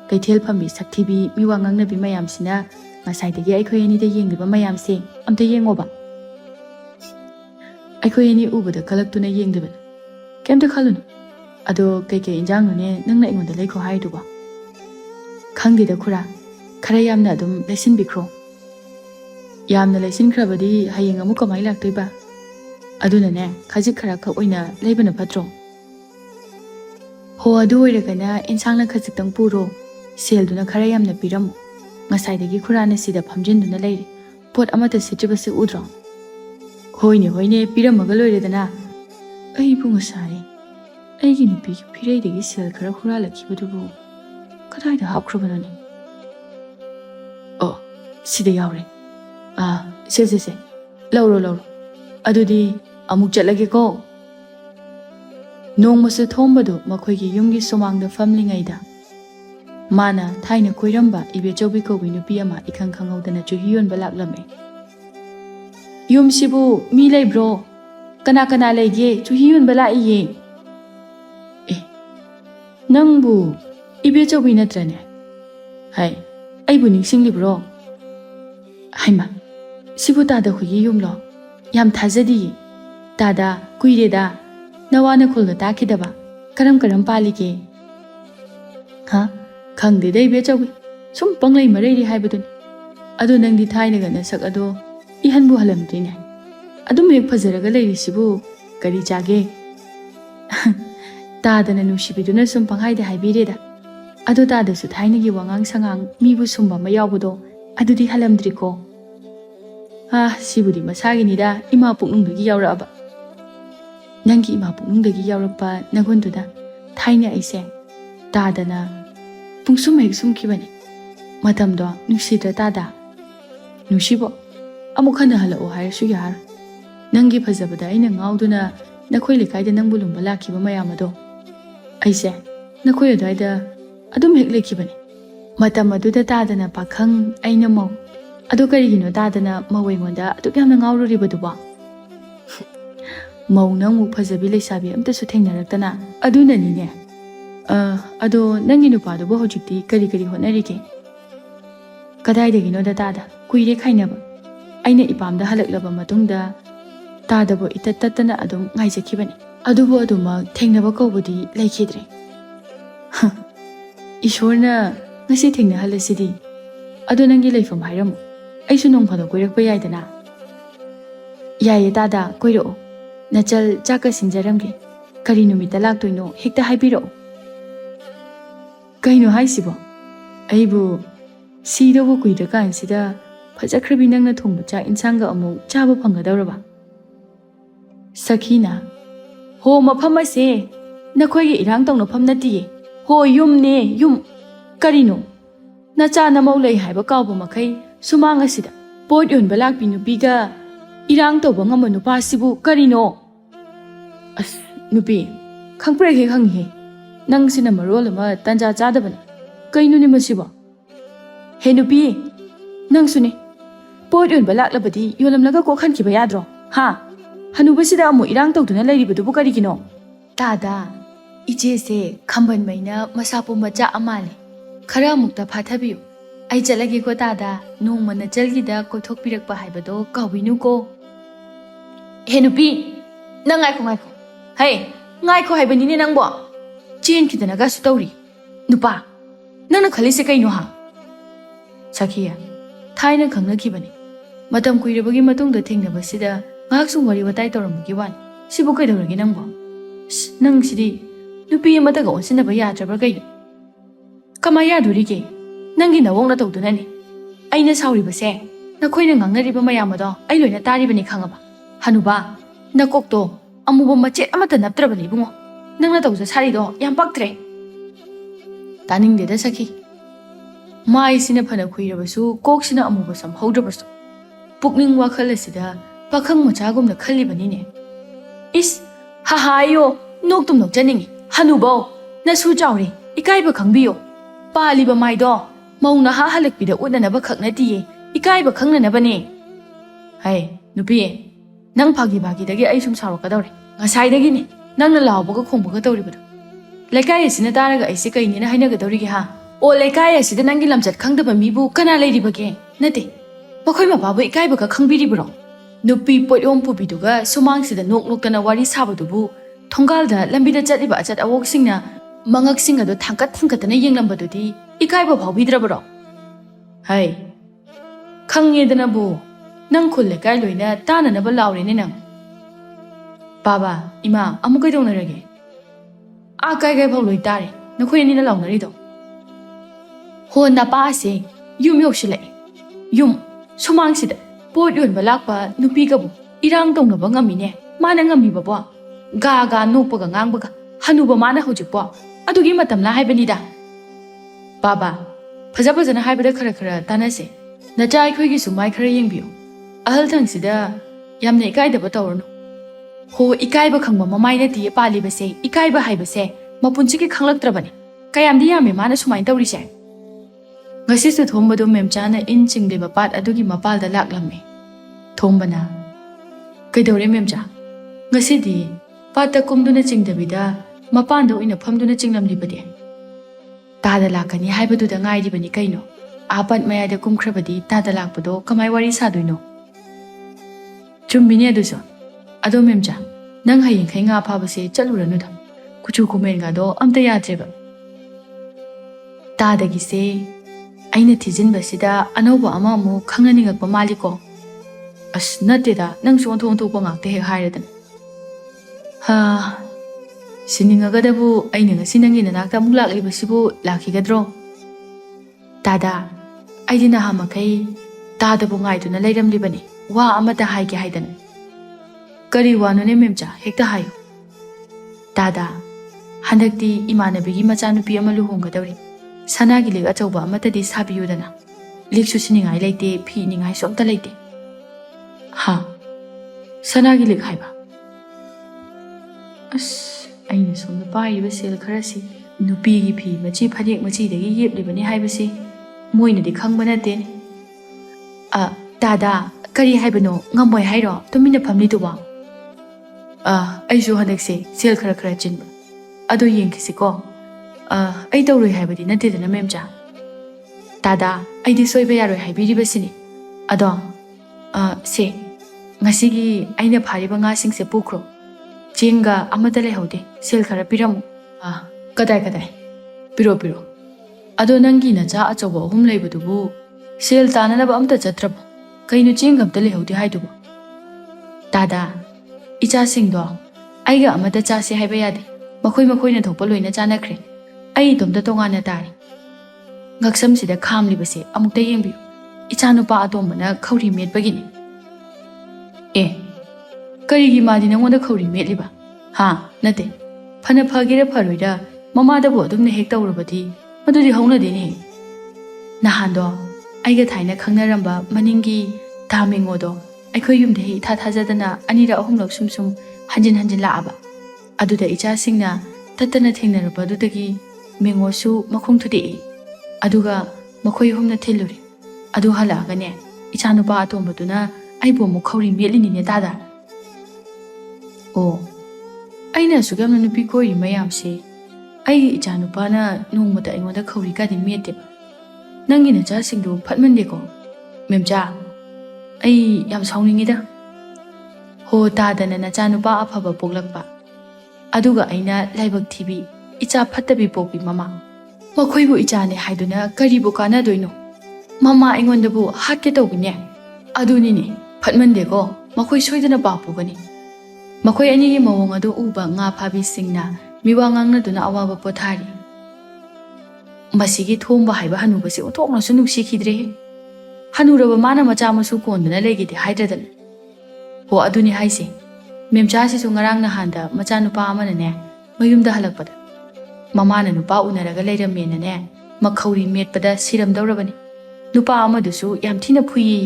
ꯀꯩꯊꯦꯜ ꯐꯝꯕꯤ ꯁꯛꯊꯤꯕꯤ ꯃꯤꯋꯥ ꯉꯥꯡꯅꯕꯤ ꯃꯌꯥꯝꯁꯤꯅ ꯉꯁꯥꯏꯗꯒꯤ ꯑꯩꯈꯣꯏ ꯑꯅꯤꯗ ꯌꯦꯡꯂꯤꯕ ꯃꯌꯥꯝꯁꯦ ꯑꯝꯇ ꯌꯦꯡꯉꯣꯕ ꯑꯩꯈꯣꯏ ꯑꯅꯤ ꯎꯕꯗ ꯀꯂꯛꯇꯨꯅ ꯌꯦꯡꯗꯕꯅꯤ ꯀꯩꯝꯇ ꯈꯜꯂꯨꯅꯨ ꯑꯗꯣ ꯀꯩꯀꯩ ꯏꯟꯖꯥꯡꯅꯣꯅꯦ ꯅꯪꯅ ꯑꯩꯉꯣꯟꯗ ꯂꯩꯈꯣ ꯍꯥꯏꯔꯤꯗꯨꯕꯣ ꯈꯪꯗꯦꯗ ꯈꯨꯔꯥ ꯈꯔ ꯌꯥꯝꯅ ꯑꯗꯨꯝ ꯂꯩꯁꯤꯟꯕꯤꯈ꯭ꯔꯣ ꯌꯥꯝꯅ ꯂꯩꯁꯤꯟꯈ꯭ꯔꯕꯗꯤ ꯍꯌꯦꯡ ꯑꯃꯨꯛ ꯀꯃꯥꯏꯅ ꯂꯥꯛꯇꯣꯏꯕ ꯑꯗꯨꯅꯅꯦ ꯈꯖꯤꯛ ꯈꯔ ꯈꯛ ꯑꯣꯏꯅ ꯂꯩꯕꯅ ꯐꯠꯇ꯭ꯔꯣ ꯍꯣ ꯑꯗꯨ ꯑꯣꯏꯔꯒꯅ ꯏꯟꯁꯥꯡꯅ ꯈꯖꯤꯛꯇꯪ ꯄꯨꯔꯣ ꯁꯦꯜꯗꯨꯅ ꯈꯔ ꯌꯥꯝꯅ ꯄꯤꯔꯝꯃꯨ ꯉꯁꯥꯏꯗꯒꯤ ꯈꯨꯔꯥꯅ ꯁꯤꯗ ꯐꯝꯖꯤꯟꯗꯨꯅ ꯂꯩꯔꯤ ꯄꯣꯠ ꯑꯃꯠꯇ ꯁꯤꯠꯇ꯭ꯔꯤꯕꯁꯤ ꯎꯗ꯭ꯔꯣ ꯍꯣꯏꯅꯦ ꯄꯤꯔꯝꯃꯒ ꯂꯣꯏꯔꯦꯗꯅ ꯑꯩꯕꯨ ꯉꯁꯥꯏ ꯑꯩꯒꯤ ꯅꯨꯄꯤꯒꯤ ꯐꯤꯔꯩꯗꯒꯤ ꯁꯦꯜ ꯈꯔ ꯍꯨꯔꯥꯜꯂꯛꯈꯤꯕꯗꯨꯕꯨ ꯀꯗꯥꯏꯗ ꯍꯥꯞꯈ꯭ꯔꯕꯅꯣꯅꯦ ꯑꯣ ꯁꯤꯗ ꯌꯥꯎꯔꯦ ꯁꯦ ꯂꯧꯔꯣ ꯑꯗꯨꯗꯤ ꯑꯃꯨꯛ ꯆꯠꯂꯒꯦꯀꯣ ꯅꯣꯡꯃꯁꯨ ꯊꯣꯝꯕꯗꯨ ꯃꯈꯣꯏꯒꯤ ꯌꯨꯝꯒꯤ ꯁꯨꯃꯥꯡꯗ ꯐꯝꯂꯤꯉꯩꯗ ꯃꯥꯅ ꯊꯥꯏꯅ ꯀꯣꯏꯔꯝꯕ ꯏꯕꯦꯆꯧꯕꯤ ꯀꯧꯕꯤ ꯅꯨꯄꯤ ꯑꯃ ꯏꯈꯪ ꯈꯪꯍꯧꯗꯅ ꯆꯨꯍꯤ ꯌꯣꯟꯕ ꯂꯥꯛꯂꯝꯃꯦ ꯌꯨꯝꯁꯤꯕꯨ ꯃꯤ ꯂꯩꯕ꯭ꯔꯣ ꯀꯅꯥ ꯂꯩꯒꯦ ꯆꯨꯍꯤ ꯌꯣꯟꯕ ꯂꯥꯛꯏꯌꯦ ꯅꯪꯕꯨ ꯏꯕꯦꯆꯧꯕꯤ ꯅꯠꯇ꯭ꯔꯅꯦ ꯍꯥꯏ ꯑꯩꯕꯨ ꯅꯤꯡꯁꯤꯡꯂꯤꯕ꯭ꯔꯣ ꯍꯩꯃꯥ ꯁꯤꯕꯨ ꯇꯥꯗ ꯍꯣꯏꯒꯤ ꯌꯨꯝꯂꯣ ꯌꯥꯝ ꯊꯥꯖꯗꯤꯌꯦ ꯇꯥꯗ ꯀꯨꯏꯔꯦꯗ ꯅꯋꯥ ꯅꯈꯣꯜꯒ ꯇꯥꯈꯤꯗꯕ ꯀꯔꯝ ꯄꯥꯜꯂꯤꯒꯦ ꯈꯪꯗꯦꯗ ꯏꯕꯦꯆꯧꯕꯤ ꯁꯨꯝ ꯄꯪꯂꯩ ꯃꯔꯩꯔꯤ ꯍꯥꯏꯕꯗꯨꯅꯤ ꯑꯗꯣ ꯅꯪꯗꯤ ꯊꯥꯏꯅꯒ ꯅꯁꯛ ꯑꯗꯣ ꯏꯍꯟꯕꯨ ꯍꯜꯂꯝꯗ꯭ꯔꯤꯅꯦ ꯑꯗꯨꯝ ꯍꯦꯛ ꯐꯖꯔꯒ ꯂꯩꯔꯤꯁꯤꯕꯨ ꯀꯔꯤ ꯆꯥꯒꯦ ꯇꯥꯗꯅ ꯅꯨꯡꯁꯤꯕꯤꯗꯨꯅ ꯁꯨꯝ ꯄꯪꯍꯥꯏꯗ ꯍꯥꯏꯕꯤꯔꯦꯗ ꯑꯗꯣ ꯇꯥꯗꯁꯨ ꯊꯥꯏꯅꯒꯤ ꯋꯥꯉꯥꯡ ꯁꯉꯥꯡ ꯃꯤꯕꯨ ꯁꯨꯝꯕ ꯑꯃ ꯌꯥꯎꯕꯗꯣ ꯑꯗꯨꯗꯤ ꯍꯜꯂꯝꯗ꯭ꯔꯤꯀꯣ ꯁꯤꯕꯨꯗꯤ ꯃꯁꯥꯒꯤꯅꯤꯗ ꯏꯃꯥ ꯄꯨꯛꯅꯨꯡꯗꯒꯤ ꯌꯥꯎꯔꯛꯑꯕ ꯅꯪꯒꯤ ꯏꯃꯥ ꯄꯨꯛꯅꯨꯡꯗꯒꯤ ꯌꯥꯎꯔꯛꯄ ꯅꯒꯨꯟꯗꯨꯅ ꯊꯥꯏꯅ ꯑꯩꯁꯦ ꯇꯥꯗꯅ ꯄꯨꯡꯁꯨꯝ ꯍꯦꯛ ꯁꯨꯝꯈꯤꯕꯅꯤ ꯃꯇꯝꯗꯣ ꯅꯨꯡꯁꯤꯗ꯭ꯔ ꯇꯥꯗ ꯅꯨꯡꯁꯤꯕꯣ ꯑꯃꯨꯛ ꯍꯟꯅ ꯍꯜꯂꯛꯑꯣ ꯍꯥꯏꯔꯁꯨ ꯌꯥꯔꯣꯏ ꯅꯪꯒꯤ ꯐꯖꯕꯗ ꯑꯩꯅ ꯉꯥꯎꯗꯨꯅ ꯅꯈꯣꯏ ꯂꯩꯀꯥꯏꯗ ꯅꯪꯕꯨ ꯂꯨꯝꯕ ꯂꯥꯛꯈꯤꯕ ꯃꯌꯥꯝ ꯑꯗꯣ ꯑꯩꯁꯦ ꯅꯈꯣꯏ ꯑꯗꯨꯋꯥꯏꯗ ꯑꯗꯨꯝ ꯍꯦꯛ ꯂꯩꯈꯤꯕꯅꯤ ꯃꯇꯝ ꯑꯗꯨꯗ ꯇꯥꯗꯅ ꯄꯥꯈꯪ ꯑꯩꯅ ꯃꯧ ꯑꯗꯨ ꯀꯔꯤꯒꯤꯅꯣ ꯇꯥꯗꯅ ꯃꯧ ꯑꯩꯉꯣꯟꯗ ꯑꯗꯨꯛ ꯌꯥꯝꯅ ꯉꯥꯎꯔꯨꯔꯤꯕꯗꯨꯕꯣ ꯃꯧ ꯅꯪꯃꯨꯛ ꯐꯖꯕꯤ ꯂꯩꯁꯥꯕꯤ ꯑꯝꯇꯁꯨ ꯊꯦꯡꯅꯔꯛꯇꯅ ꯑꯗꯨꯅꯅꯤꯅꯦ ꯑꯗꯣ ꯅꯪꯒꯤ ꯅꯨꯄꯥꯗꯨꯕꯨ ꯍꯧꯖꯤꯛꯇꯤ ꯀꯔꯤ ꯍꯣꯠꯅꯔꯤꯒꯦ ꯀꯗꯥꯏꯗꯒꯤꯅꯣꯗ ꯇꯥꯗ kuire khainaba aina ipamda halaklaba matungda tadabo itat tatana adum ngaijakibani adubo aduma thengnaba kawbudi laikhidre ishorna ngasi thengna halasidi adu nangi leifam hairam aisu nong phado koirakpa yaidana yaye dada koiro nachal chaka sinjaramge kari numita laktoino hekta haibiro kaino haisibo aibu sidobo kuida kansida fajakhrabi nangna thongba cha insanga amu chaba phangadawraba Sakina ho mafam ase nakhoi irang tong no pham nati ho yum ne yum karino nacha namau lei haiba kawba makai sumang asida pot yon balak pinu biga irang to banga manu pasibu karino as nupi khangpre he khanghe nang sina marol ma tanja chada bani kainu ni masiba he nupi nang suni pot yon balak labadi yolam laga ko khan kiba yadro ha Hanubasida amu irang tawduna lairibadubu karigino tada ije se khamban maina masapu macha amale khara mukta phathabiyu ai chalagi ko tada nongma na jalgida kothok pirakpa haibado kawinu ko henupi nangai ko hey ngai ko haibani ne nangbo chen kidana ga su tawri nupa nangna khalise kaino ha Sakhiya thaina khangna kibani matam kuirabagi matungda thengnabasida ngak sung wari watai tawramgi wan sibu kaidawragi nangbo nang sidi nupi amata ga onsinaba yadrabra kai kama yadurige nangi nawongna tawdunani aina sauribase nakhoina ngangnariba mayamado ai loina taribani khangaba hanuba nakokto amuba machet amata naptrabani bungo nangna tawja sarido yam paktre taningdeda Sakhi mai sina phana khuirabasu koksina amuba sam haudrabasu pukning wakhal asida pakhang machagumna khallibanine is ha hayo noktum nokjaningi hanubo nasu chawri ikaiba khangbiyo paliba maido mauna ha halakpida unanaba khaknatiye ikaiba khangnanabane hai nupi nang phagi bagi dagi ai sum sarokadawre ngasai dagi ni nangna lawbaga khongbaga tawribadu lekai asina taraga aisi kainina hainagadawrigi ha o lekai asida nangi lamchat khangdaba mibu kana leiribage nate makhoi mababu ikaibaga khangbiribro Nupi poyom pubiduga sumang sida nok-noktana wari sabadubu thonggalda lambida chatiba achat awok singna mangak singa do thangkat-thangkatana yenglambadudi ikaiba phawbidrabaro hai khangngedana bu nang khul lekai loina tananaba laurene nang baba ima amu kaidonarage a kai phaw loi tare nakhoi ani na launarido ho na pa ase yum yoksile yum sumang sida pot yon balakpa nupi gabu irang tong na bangamine mana ngami babo ga nokpaga ngangbaga hanuba mana hojikpo adugi matamla haibanida baba phajapajana haibada khara tanase nacha akhoi su mai khara yengbiyo ahal thangsida yamne ikaidaba tawrno ho ikaiba khangba mamai na ti palibase ikaiba haibase mapunchiki khanglaktrabani kayamdi yame mana sumai tawrise ngasi su thombado memchana in chingdeba pat adugi mapalda laklamme thombana kaidawre memcha ngasi di pata kumduna chingdabida mapanda oina phamduna chinglamlibade tada lakani haibadu da ngairibani kaino apat mayada kumkhrabadi tada lakpado kamai wari sadoino chumbini aduso ado memcha nang hayeng khai nga phabase chaluranu da kuchu kumen ga do amta yatreba tadagi se aina thijinbasida anoba ama mu khangnaningakpa maliko as nateda nang su thong thok ngakte he hairadan ha siningagadabu aina ngasi nangi nanakta muk laklibasibu lakhigadro tada aidina ha makai tadabu ngaiduna leiramlibani wa amata haige haidan kari wanune memcha hekta hayo tada handakti imanabigi machanupi ama luhonggadawri sanagi lig achauba amatadi sabiyudana liksu siningai leite phi ningai somta leite ha sanagi lig haiba as aina somda pairiba sel kharasi nupigi phi machi phadek machi dagi yeblibani haibasi moinadi khangbana ten dada kari haibano ngamoi hairo tumina phamli tuwa aisu handakse sel khara chinba ado yengkisi ko ai tawroi haibadi natedana memcha dada aidi soiba yaroi haibiribasini ꯑꯗꯣ ꯁꯦ ꯉꯁꯤꯒꯤ ꯑꯩꯅ ꯐꯥꯔꯤꯕ ꯉꯥꯁꯤꯡꯁꯦ ꯄꯨꯈ꯭ꯔꯣ ꯆꯦꯡꯒ ꯑꯃꯠꯇ ꯂꯩꯍꯧꯗꯦ ꯁꯦꯜ ꯈꯔ ꯄꯤꯔꯝꯃꯨ ꯀꯗꯥꯏ ꯄꯤꯔꯣ ꯑꯗꯣ ꯅꯪꯒꯤ ꯅꯆꯥ ꯑꯆꯧꯕ 3 ꯂꯩꯕꯗꯨꯕꯨ ꯁꯦꯜ ꯇꯥꯅꯅꯕ ꯑꯝꯇ ꯆꯠꯇ꯭ꯔꯕꯣ ꯀꯩꯅꯣ ꯆꯦꯡꯒ ꯑꯝꯇ ꯂꯩꯍꯧꯗꯦ ꯍꯥꯏꯗꯨꯕꯨ ꯗꯥꯗꯥ ꯏꯆꯥꯁꯤꯡꯗꯣ ꯑꯩꯒ ꯑꯃꯠꯇ ꯆꯥꯁꯦ ꯍꯥꯏꯕ ꯌꯥꯗꯦ ꯃꯈꯣꯏꯅ ꯊꯣꯛꯄ ꯂꯣꯏꯅ ꯆꯥꯅꯈ꯭ꯔꯦ ꯑꯩ ꯏꯇꯣꯝꯇ ꯇꯣꯉꯥꯟꯅ ꯇꯥꯔꯤ ꯉꯛꯁꯝꯁꯤꯗ ꯈꯥꯝꯂꯤꯕꯁꯦ ꯑꯃꯨꯛꯇ ꯌꯦꯡꯕꯤꯌꯨ ꯏꯆꯥꯅꯨꯄꯥ ꯑꯇꯣꯝꯕꯅ ꯈꯧꯔꯤ ꯃꯦꯠꯄꯒꯤꯅꯤ ꯀꯔꯤꯒꯤ ꯃꯥꯗꯤ ꯅꯉꯣꯟꯗ ꯈꯧꯔꯤ ꯃꯦꯠꯂꯤꯕ ꯅꯠꯇꯦ ꯐꯅ ꯐꯒꯦꯔ ꯐꯔꯣꯏꯔ ꯃꯃꯥꯗꯕꯨ ꯑꯗꯨꯝꯅ ꯍꯦꯛ ꯇꯧꯔꯕꯗꯤ ꯃꯗꯨꯗꯤ ꯍꯧꯅꯗꯦꯅꯦ ꯅꯍꯥꯟꯗꯣ ꯑꯩꯒ ꯊꯥꯏꯅ ꯈꯪꯅꯔꯝꯕ ꯃꯅꯤꯡꯒꯤ ꯗꯥ ꯃꯦꯡꯉꯣꯗꯣ ꯑꯩꯈꯣꯏ ꯌꯨꯝꯗ ꯍꯦꯛ ꯏꯊꯥ ꯊꯥꯖꯗꯅ 2-3ꯂꯛ ꯁꯨꯝ ꯍꯟꯖꯤꯟ ꯂꯥꯛꯑꯕ ꯑꯗꯨꯗ ꯏꯆꯥꯁꯤꯡꯅ ꯇꯠꯇꯅ ꯊꯦꯡꯅꯔꯕ ꯑꯗꯨꯗꯒꯤ ꯃꯦꯡꯉꯣꯁꯨ ꯃꯈꯣꯡ ꯊꯨꯗꯦꯛꯏ ꯑꯗꯨꯒ ꯃꯈꯣꯏ 3ꯅ ꯊꯤꯜꯂꯨꯔꯦ ꯑꯗꯨ ꯍꯜꯂꯛꯑꯒꯅꯦ ꯏꯆꯥꯅꯨꯄꯥ ꯑꯇꯣꯝꯕꯗꯨꯅ ꯑꯩꯕꯨ ꯑꯃꯨꯛ ꯈꯧꯔꯤ ꯃꯦꯠꯂꯤꯅꯤꯅꯦ ꯗꯥꯗꯥ ꯑꯩꯅ ꯑꯁꯨꯛ ꯌꯥꯝꯅ ꯅꯨꯄꯤ ꯀꯣꯏꯔꯤ ꯃꯌꯥꯝꯁꯦ ꯑꯩꯒꯤ ꯏꯆꯥꯅꯨꯄꯥꯅ ꯅꯣꯡꯃꯇ ꯑꯩꯉꯣꯟꯗ ꯈꯧꯔꯤ ꯀꯥꯗꯤ ꯃꯦꯠꯇꯦꯕ ꯅꯪꯒꯤ ꯅꯆꯥꯁꯤꯡꯗꯨ ꯐꯠꯃꯟꯗꯦꯀꯣ ꯃꯦꯝꯆꯥ ꯑꯩ ꯌꯥꯝ ꯁꯥꯎꯅꯤꯡꯉꯤꯗ ꯍꯣ ꯇꯥꯗꯅ ꯅꯆꯥꯅꯨꯄꯥ ꯑꯐꯕ ꯄꯣꯛꯂꯛꯄ ꯑꯗꯨꯒ ꯑꯩꯅ ꯂꯥꯏꯕꯛ ꯊꯤꯕꯤ ꯏꯆꯥ ꯐꯠꯇꯕꯤ ꯄꯣꯛꯄꯤ ꯃꯃꯥ ꯃꯈꯣꯏꯕꯨ ꯏꯆꯥꯅꯦ ꯍꯥꯏꯗꯨꯅ ꯀꯔꯤꯕꯨ ꯀꯥꯟꯅꯗꯣꯏꯅꯣ ꯃꯃꯥ ꯑꯩꯉꯣꯟꯗꯕꯨ ꯍꯥꯠꯀꯦ ꯇꯧꯕꯤꯅꯦ ꯑꯗꯨꯅꯤꯅꯦ ꯐꯠꯃꯟꯗꯦꯀꯣ ꯃꯈꯣꯏ ꯁꯣꯏꯗꯅ ꯄꯥꯞ ꯄꯨꯒꯅꯤ ꯃꯈꯣꯏ ꯑꯅꯤꯒꯤ ꯃꯑꯣꯡ ꯑꯗꯨ ꯎꯕ ꯉꯥ ꯐꯥꯕꯤꯁꯤꯡꯅ ꯃꯤꯋꯥ ꯉꯥꯡꯅꯗꯨꯅ ꯑꯋꯥꯕ ꯄꯣꯊꯥꯔꯤ ꯃꯁꯤꯒꯤ ꯊꯣꯝꯕ ꯍꯥꯏꯕ ꯍꯅꯨꯕꯁꯤ ꯑꯣꯟꯊꯣꯛꯅꯁꯨ ꯅꯨꯡꯁꯤꯈꯤꯗ꯭ꯔꯦꯍꯦ ꯍꯅꯨꯔꯕ ꯃꯥꯅ ꯃꯆꯥ ꯃꯁꯨ ꯀꯣꯟꯗꯨꯅ ꯂꯩꯒꯤꯗꯦ ꯍꯥꯏꯗ꯭ꯔꯗꯅ ꯍꯣ ꯑꯗꯨꯅꯤ ꯍꯥꯏꯁꯦ ꯃꯦꯝꯆꯥꯁꯤꯁꯨ ꯉꯔꯥꯡ ꯅꯍꯥꯟꯗ ꯃꯆꯥꯅꯨꯄꯥ ꯑꯃꯅꯅꯦ ꯃꯌꯨꯝꯗ ꯍꯜꯂꯛꯄꯗ ꯃꯃꯥꯅ ꯅꯨꯄꯥ ꯎꯅꯔꯒ ꯂꯩꯔꯝꯃꯦꯅꯅꯦ ꯃꯈꯧꯔꯤ ꯃꯦꯠꯄꯗ ꯁꯤꯔꯝꯗꯧꯔꯕꯅꯤ ꯅꯨꯄꯥ ꯑꯃꯗꯨꯁꯨ ꯌꯥꯝ ꯊꯤꯅ ꯐꯨꯏꯌꯦ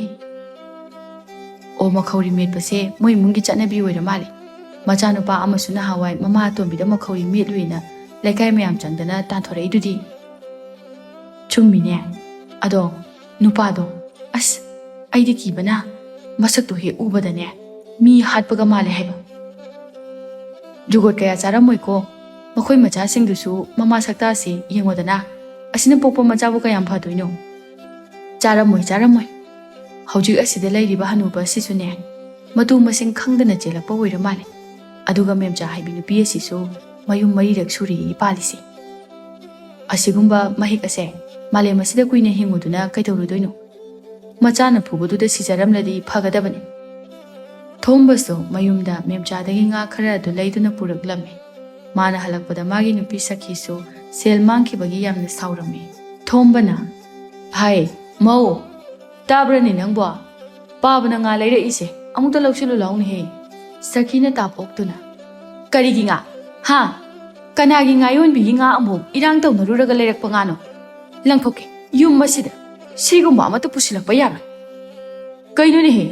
ꯃꯈꯧꯔꯤ ꯃꯦꯠꯄꯁꯦ ꯃꯣꯏ ꯏꯃꯨꯡꯒꯤ ꯆꯠꯅꯕꯤ ꯑꯣꯏꯔ ꯃꯥꯜꯂꯦ ꯃꯆꯥꯅꯨꯄꯥ ꯑꯃꯁꯨ ꯅꯍꯥꯟꯋꯥꯏ ꯃꯃꯥ ꯑꯇꯣꯝꯕꯤꯗ ꯃꯈꯧꯔꯤ ꯃꯦꯠꯂꯨꯏꯅ ꯂꯩꯀꯥꯏ ꯃꯌꯥꯝ ꯆꯪꯗꯅ ꯇꯥꯟꯊꯣꯔꯛꯏꯗꯨꯗꯤ ꯆꯨꯝꯃꯤꯅꯦ ꯑꯗꯣ ꯅꯨꯄꯥꯗꯣ ꯑꯁ ꯑꯩꯗꯤ ꯀꯤꯕꯅ ꯃꯁꯛꯇꯣ ꯍꯦꯛ ꯎꯕꯗꯅꯦ ꯃꯤ ꯍꯥꯠꯄꯒ ꯃꯥꯜꯂꯦ ꯍꯥꯏꯕ ꯖꯨꯒꯣꯠ ꯀꯌꯥ ꯆꯥꯔꯝꯃꯣꯏꯀꯣ ꯃꯈꯣꯏ ꯃꯆꯥꯁꯤꯡꯗꯨꯁꯨ ꯃꯃꯥ ꯁꯛꯇꯥꯁꯤ ꯌꯦꯡꯉꯣꯗꯅ ꯑꯁꯤꯅ ꯄꯣꯛꯄ ꯃꯆꯥꯕꯨ ꯀꯌꯥꯝ ꯐꯗꯣꯏꯅꯣ ꯆꯥꯔꯝꯃꯣꯏ ꯍꯧꯖꯤꯛ ꯑꯁꯤꯗ ꯂꯩꯔꯤꯕ ꯍꯅꯨꯕ ꯑꯁꯤꯁꯨꯅꯦ ꯃꯇꯨ ꯃꯁꯤꯡ ꯈꯪꯗꯅ ꯆꯦꯜꯂꯛꯄ ꯑꯣꯏꯔ ꯃꯥꯜꯂꯦ ꯑꯗꯨꯒ ꯃꯦꯝꯆꯥ ꯍꯥꯏꯕꯤ ꯅꯨꯄꯤ ꯑꯁꯤꯁꯨ ꯃꯌꯨꯝ 4ꯔꯛ ꯁꯨꯔꯦꯌꯦ ꯄꯥꯜꯂꯤꯁꯦ ꯑꯁꯤꯒꯨꯝꯕ ꯃꯍꯤꯛ ꯑꯁꯦ ꯃꯥꯂꯦꯝ ꯑꯁꯤꯗ ꯀꯨꯏꯅ ꯍꯤꯡꯉꯨꯗꯨꯅ ꯀꯩꯗꯧꯔꯨꯗꯣꯏꯅꯣ ꯃꯆꯥꯅ ꯐꯨꯕꯗꯨꯗ ꯁꯤꯖꯔꯝꯂꯗꯤ ꯐꯒꯗꯕꯅꯤ ꯊꯣꯝꯕꯁꯨ ꯃꯌꯨꯝꯗ ꯃꯦꯝꯆꯥꯗꯒꯤ ꯉꯥ ꯈꯔ ꯑꯗꯨ ꯂꯩꯗꯨꯅ ꯄꯨꯔꯛꯂꯝꯃꯤ ꯃꯥꯅ ꯍꯜꯂꯛꯄꯗ ꯃꯥꯒꯤ ꯅꯨꯄꯤ ꯁꯈꯤꯁꯨ ꯁꯦꯜ ꯃꯥꯡꯈꯤꯕꯒꯤ ꯌꯥꯝꯅ ꯁꯥꯎꯔꯝꯃꯤ ꯊꯣꯝꯕꯅ ꯍꯥꯏ ꯃꯧ ꯇꯥꯕ꯭ꯔꯅꯦ ꯅꯪꯕꯣ ꯄꯥꯕꯅ ꯉꯥ ꯂꯩꯔꯛꯏꯁꯦ ꯑꯃꯨꯛꯇ ꯂꯧꯁꯤꯜꯂꯨ ꯂꯥꯎꯅꯦꯍꯦ ꯁꯈꯤꯅ ꯇꯥꯄꯣꯛꯇꯨꯅ ꯀꯔꯤꯒꯤ ꯉꯥ ꯀꯅꯥꯒꯤ ꯉꯥ ꯌꯣꯟꯕꯤꯒꯤ ꯉꯥ ꯑꯃꯨꯛ ꯏꯔꯥꯡ ꯇꯧꯅꯔꯨꯔꯒ ꯂꯩꯔꯛꯄ ꯉꯥꯅꯣ ꯂꯪꯊꯣꯛꯀꯦ ꯌꯨꯝ ꯑꯁꯤꯗ ꯁꯤꯒꯨꯝꯕ ꯑꯃꯠꯇ ꯄꯨꯁꯤꯜꯂꯛꯄ ꯌꯥꯔꯣꯏ ꯀꯩꯅꯣꯅꯦꯍꯦ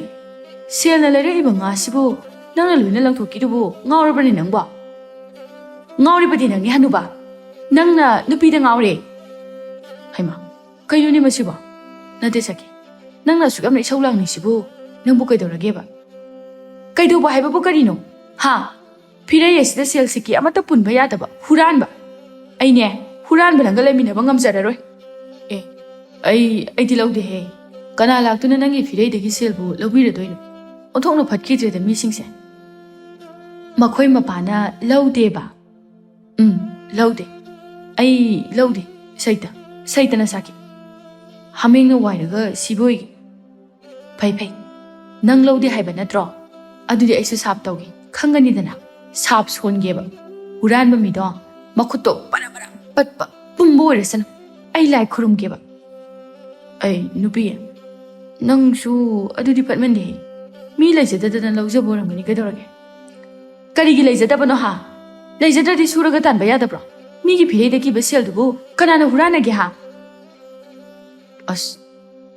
ꯁꯦꯜꯅ ꯂꯩꯔꯛꯏꯕ ꯉꯥꯁꯤꯕꯨ ꯅꯪꯅ ꯂꯣꯏꯅ ꯂꯪꯊꯣꯛꯈꯤꯗꯨꯕꯨ ꯉꯥꯎꯔꯕꯅꯤ ꯅꯪꯕꯣ ꯉꯥꯎꯔꯤꯕꯗꯤ ꯅꯪꯅꯤ ꯍꯅꯨꯕ ꯅꯪꯅ ꯅꯨꯄꯤꯗ ꯉꯥꯎꯔꯦ ꯍꯩꯃꯥ ꯀꯩꯅꯣꯅꯦ ꯃꯁꯤꯕꯣ ꯅꯠꯇꯦ ꯁꯈꯤ ꯅꯪꯅ ꯑꯁꯨꯛ ꯌꯥꯝꯅ ꯏꯁꯧ ꯂꯥꯡꯅꯤꯁꯤꯕꯨ ꯅꯪꯕꯨ ꯀꯩꯗꯧꯔꯒꯦꯕ ꯀꯩꯗꯧꯕ ꯍꯥꯏꯕꯕꯨ ꯀꯔꯤꯅꯣ ꯐꯤꯔꯩ ꯑꯁꯤꯗ ꯁꯦꯜ ꯁꯤꯀꯤ ꯑꯃꯠꯇ ꯄꯨꯟꯕ ꯌꯥꯗꯕ ꯍꯨꯔꯥꯟꯕ ꯑꯩꯅꯦ ꯍꯨꯔꯥꯟꯕ ꯅꯪꯒ ꯂꯩꯃꯤꯟꯅꯕ ꯉꯝꯖꯔꯔꯣꯏ ꯑꯩꯗꯤ ꯂꯧꯗꯦꯍꯦ ꯀꯅꯥ ꯂꯥꯛꯇꯨꯅ ꯅꯪꯒꯤ ꯐꯤꯔꯩꯗꯒꯤ ꯁꯦꯜꯕꯨ ꯂꯧꯕꯤꯔꯗꯣꯏꯅꯣ ꯑꯣꯟꯊꯣꯛꯅ ꯐꯠꯈꯤꯗ꯭ꯔꯦꯗ ꯃꯤꯁꯤꯡꯁꯦ ꯃꯈꯣꯏ ꯃꯄꯥꯅ ꯂꯧꯗꯦꯕ ꯂꯧꯗꯦ ꯑꯩ ꯂꯧꯗꯦ ꯁꯩꯇꯅ ꯁꯥꯈꯤ ꯍꯥꯃꯦꯡꯅ ꯋꯥꯏꯔꯒ ꯁꯤꯕꯣꯏꯒꯤ ꯐꯩ ꯅꯪ ꯂꯧꯗꯦ ꯍꯥꯏꯕ ꯅꯠꯇ꯭ꯔꯣ ꯑꯗꯨꯗꯤ ꯑꯩꯁꯨ ꯁꯥꯞ ꯇꯧꯒꯦ ꯈꯪꯒꯅꯤꯗꯅ ꯁꯥꯞ ꯁꯣꯟꯒꯦꯕ ꯍꯨꯔꯥꯟꯕ ꯃꯤꯗꯣ ꯃꯈꯨꯠꯇꯣ ꯕꯔꯥ ꯄꯠꯄ ꯄꯨꯝꯕ ꯑꯣꯏꯔꯁꯅꯨ ꯑꯩ ꯂꯥꯏ ꯈꯨꯔꯨꯝꯒꯦꯕ ꯅꯨꯄꯤ ꯅꯪꯁꯨ ꯑꯗꯨꯗꯤ ꯐꯠꯃꯟꯗꯦꯍꯦ ꯃꯤ ꯂꯩꯖꯗꯗꯅ ꯂꯧꯖꯕ ꯑꯣꯏꯔꯝꯒꯅꯤ ꯀꯩꯗꯧꯔꯒꯦ ꯀꯔꯤꯒꯤ ꯂꯩꯖꯗꯕꯅꯣ ꯂꯩꯖꯗ꯭ꯔꯗꯤ ꯁꯨꯔꯒ ꯇꯥꯟꯕ ꯌꯥꯗꯕ꯭ꯔꯣ ꯃꯤꯒꯤ ꯐꯤꯔꯩꯗ ꯀꯤꯕ ꯁꯦꯜꯗꯨꯕꯨ ꯀꯅꯥꯅ ꯍꯨꯔꯥꯟꯅꯒꯦ ꯑꯁ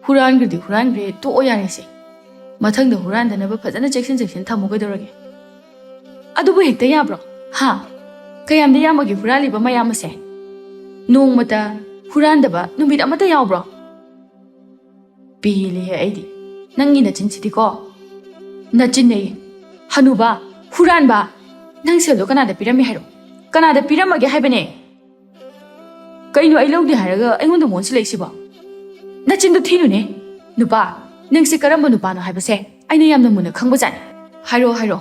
ꯍꯨꯔꯥꯟꯈ꯭ꯔꯗꯤ ꯍꯨꯔꯥꯟꯈ꯭ꯔꯦ ꯇꯣꯛꯑꯣ ꯌꯥꯔꯦꯁꯦ ꯃꯊꯪꯗ ꯍꯨꯔꯥꯟꯗꯅꯕ ꯐꯖꯅ ꯆꯦꯛꯁꯤꯟ ꯊꯝꯃꯨ ꯀꯩꯗꯧꯔꯒꯦ ꯑꯗꯨꯕꯨ ꯍꯦꯛꯇ ꯌꯥꯕ꯭ꯔꯣ ꯀꯌꯥꯝꯗ ꯌꯥꯝꯃꯒꯦ ꯍꯨꯔꯥꯜꯂꯤꯕ ꯃꯌꯥꯝ ꯑꯁꯦ ꯅꯣꯡꯃꯇ ꯍꯨꯔꯥꯟꯗꯕ ꯅꯨꯃꯤꯠ ꯑꯃꯠꯇ ꯌꯥꯎꯕ꯭ꯔꯣ ꯄꯦꯜꯂꯦꯍꯦ ꯑꯩꯗꯤ ꯅꯪꯒꯤ ꯅꯆꯤꯟꯁꯤꯗꯤꯀꯣ ꯅꯆꯤꯟꯅꯦ ꯍꯅꯨꯕ ꯍꯨꯔꯥꯟꯕ ꯅꯪ ꯁꯦꯜꯗꯣ ꯀꯅꯥꯗ ꯄꯤꯔꯝꯃꯦ ꯍꯥꯏꯔꯣ ꯀꯅꯥꯗ ꯄꯤꯔꯝꯃꯒꯦ ꯍꯥꯏꯕꯅꯦ ꯀꯩꯅꯣ ꯑꯩ ꯂꯧꯗꯦ ꯍꯥꯏꯔꯒ ꯑꯩꯉꯣꯟꯗ ꯃꯣꯟꯁꯤꯜꯂꯛꯏꯁꯤꯕꯣ ꯅꯆꯤꯟꯗꯣ ꯊꯤꯅꯨꯅꯦ ꯅꯨꯄꯥ ꯅꯪꯁꯦ ꯀꯔꯝꯕ ꯅꯨꯄꯥꯅꯣ ꯍꯥꯏꯕꯁꯦ ꯑꯩꯅ ꯌꯥꯝꯅ ꯃꯨꯟꯅ ꯈꯪꯕꯖꯥꯠꯅꯤ. ꯍꯥꯏꯔꯣ.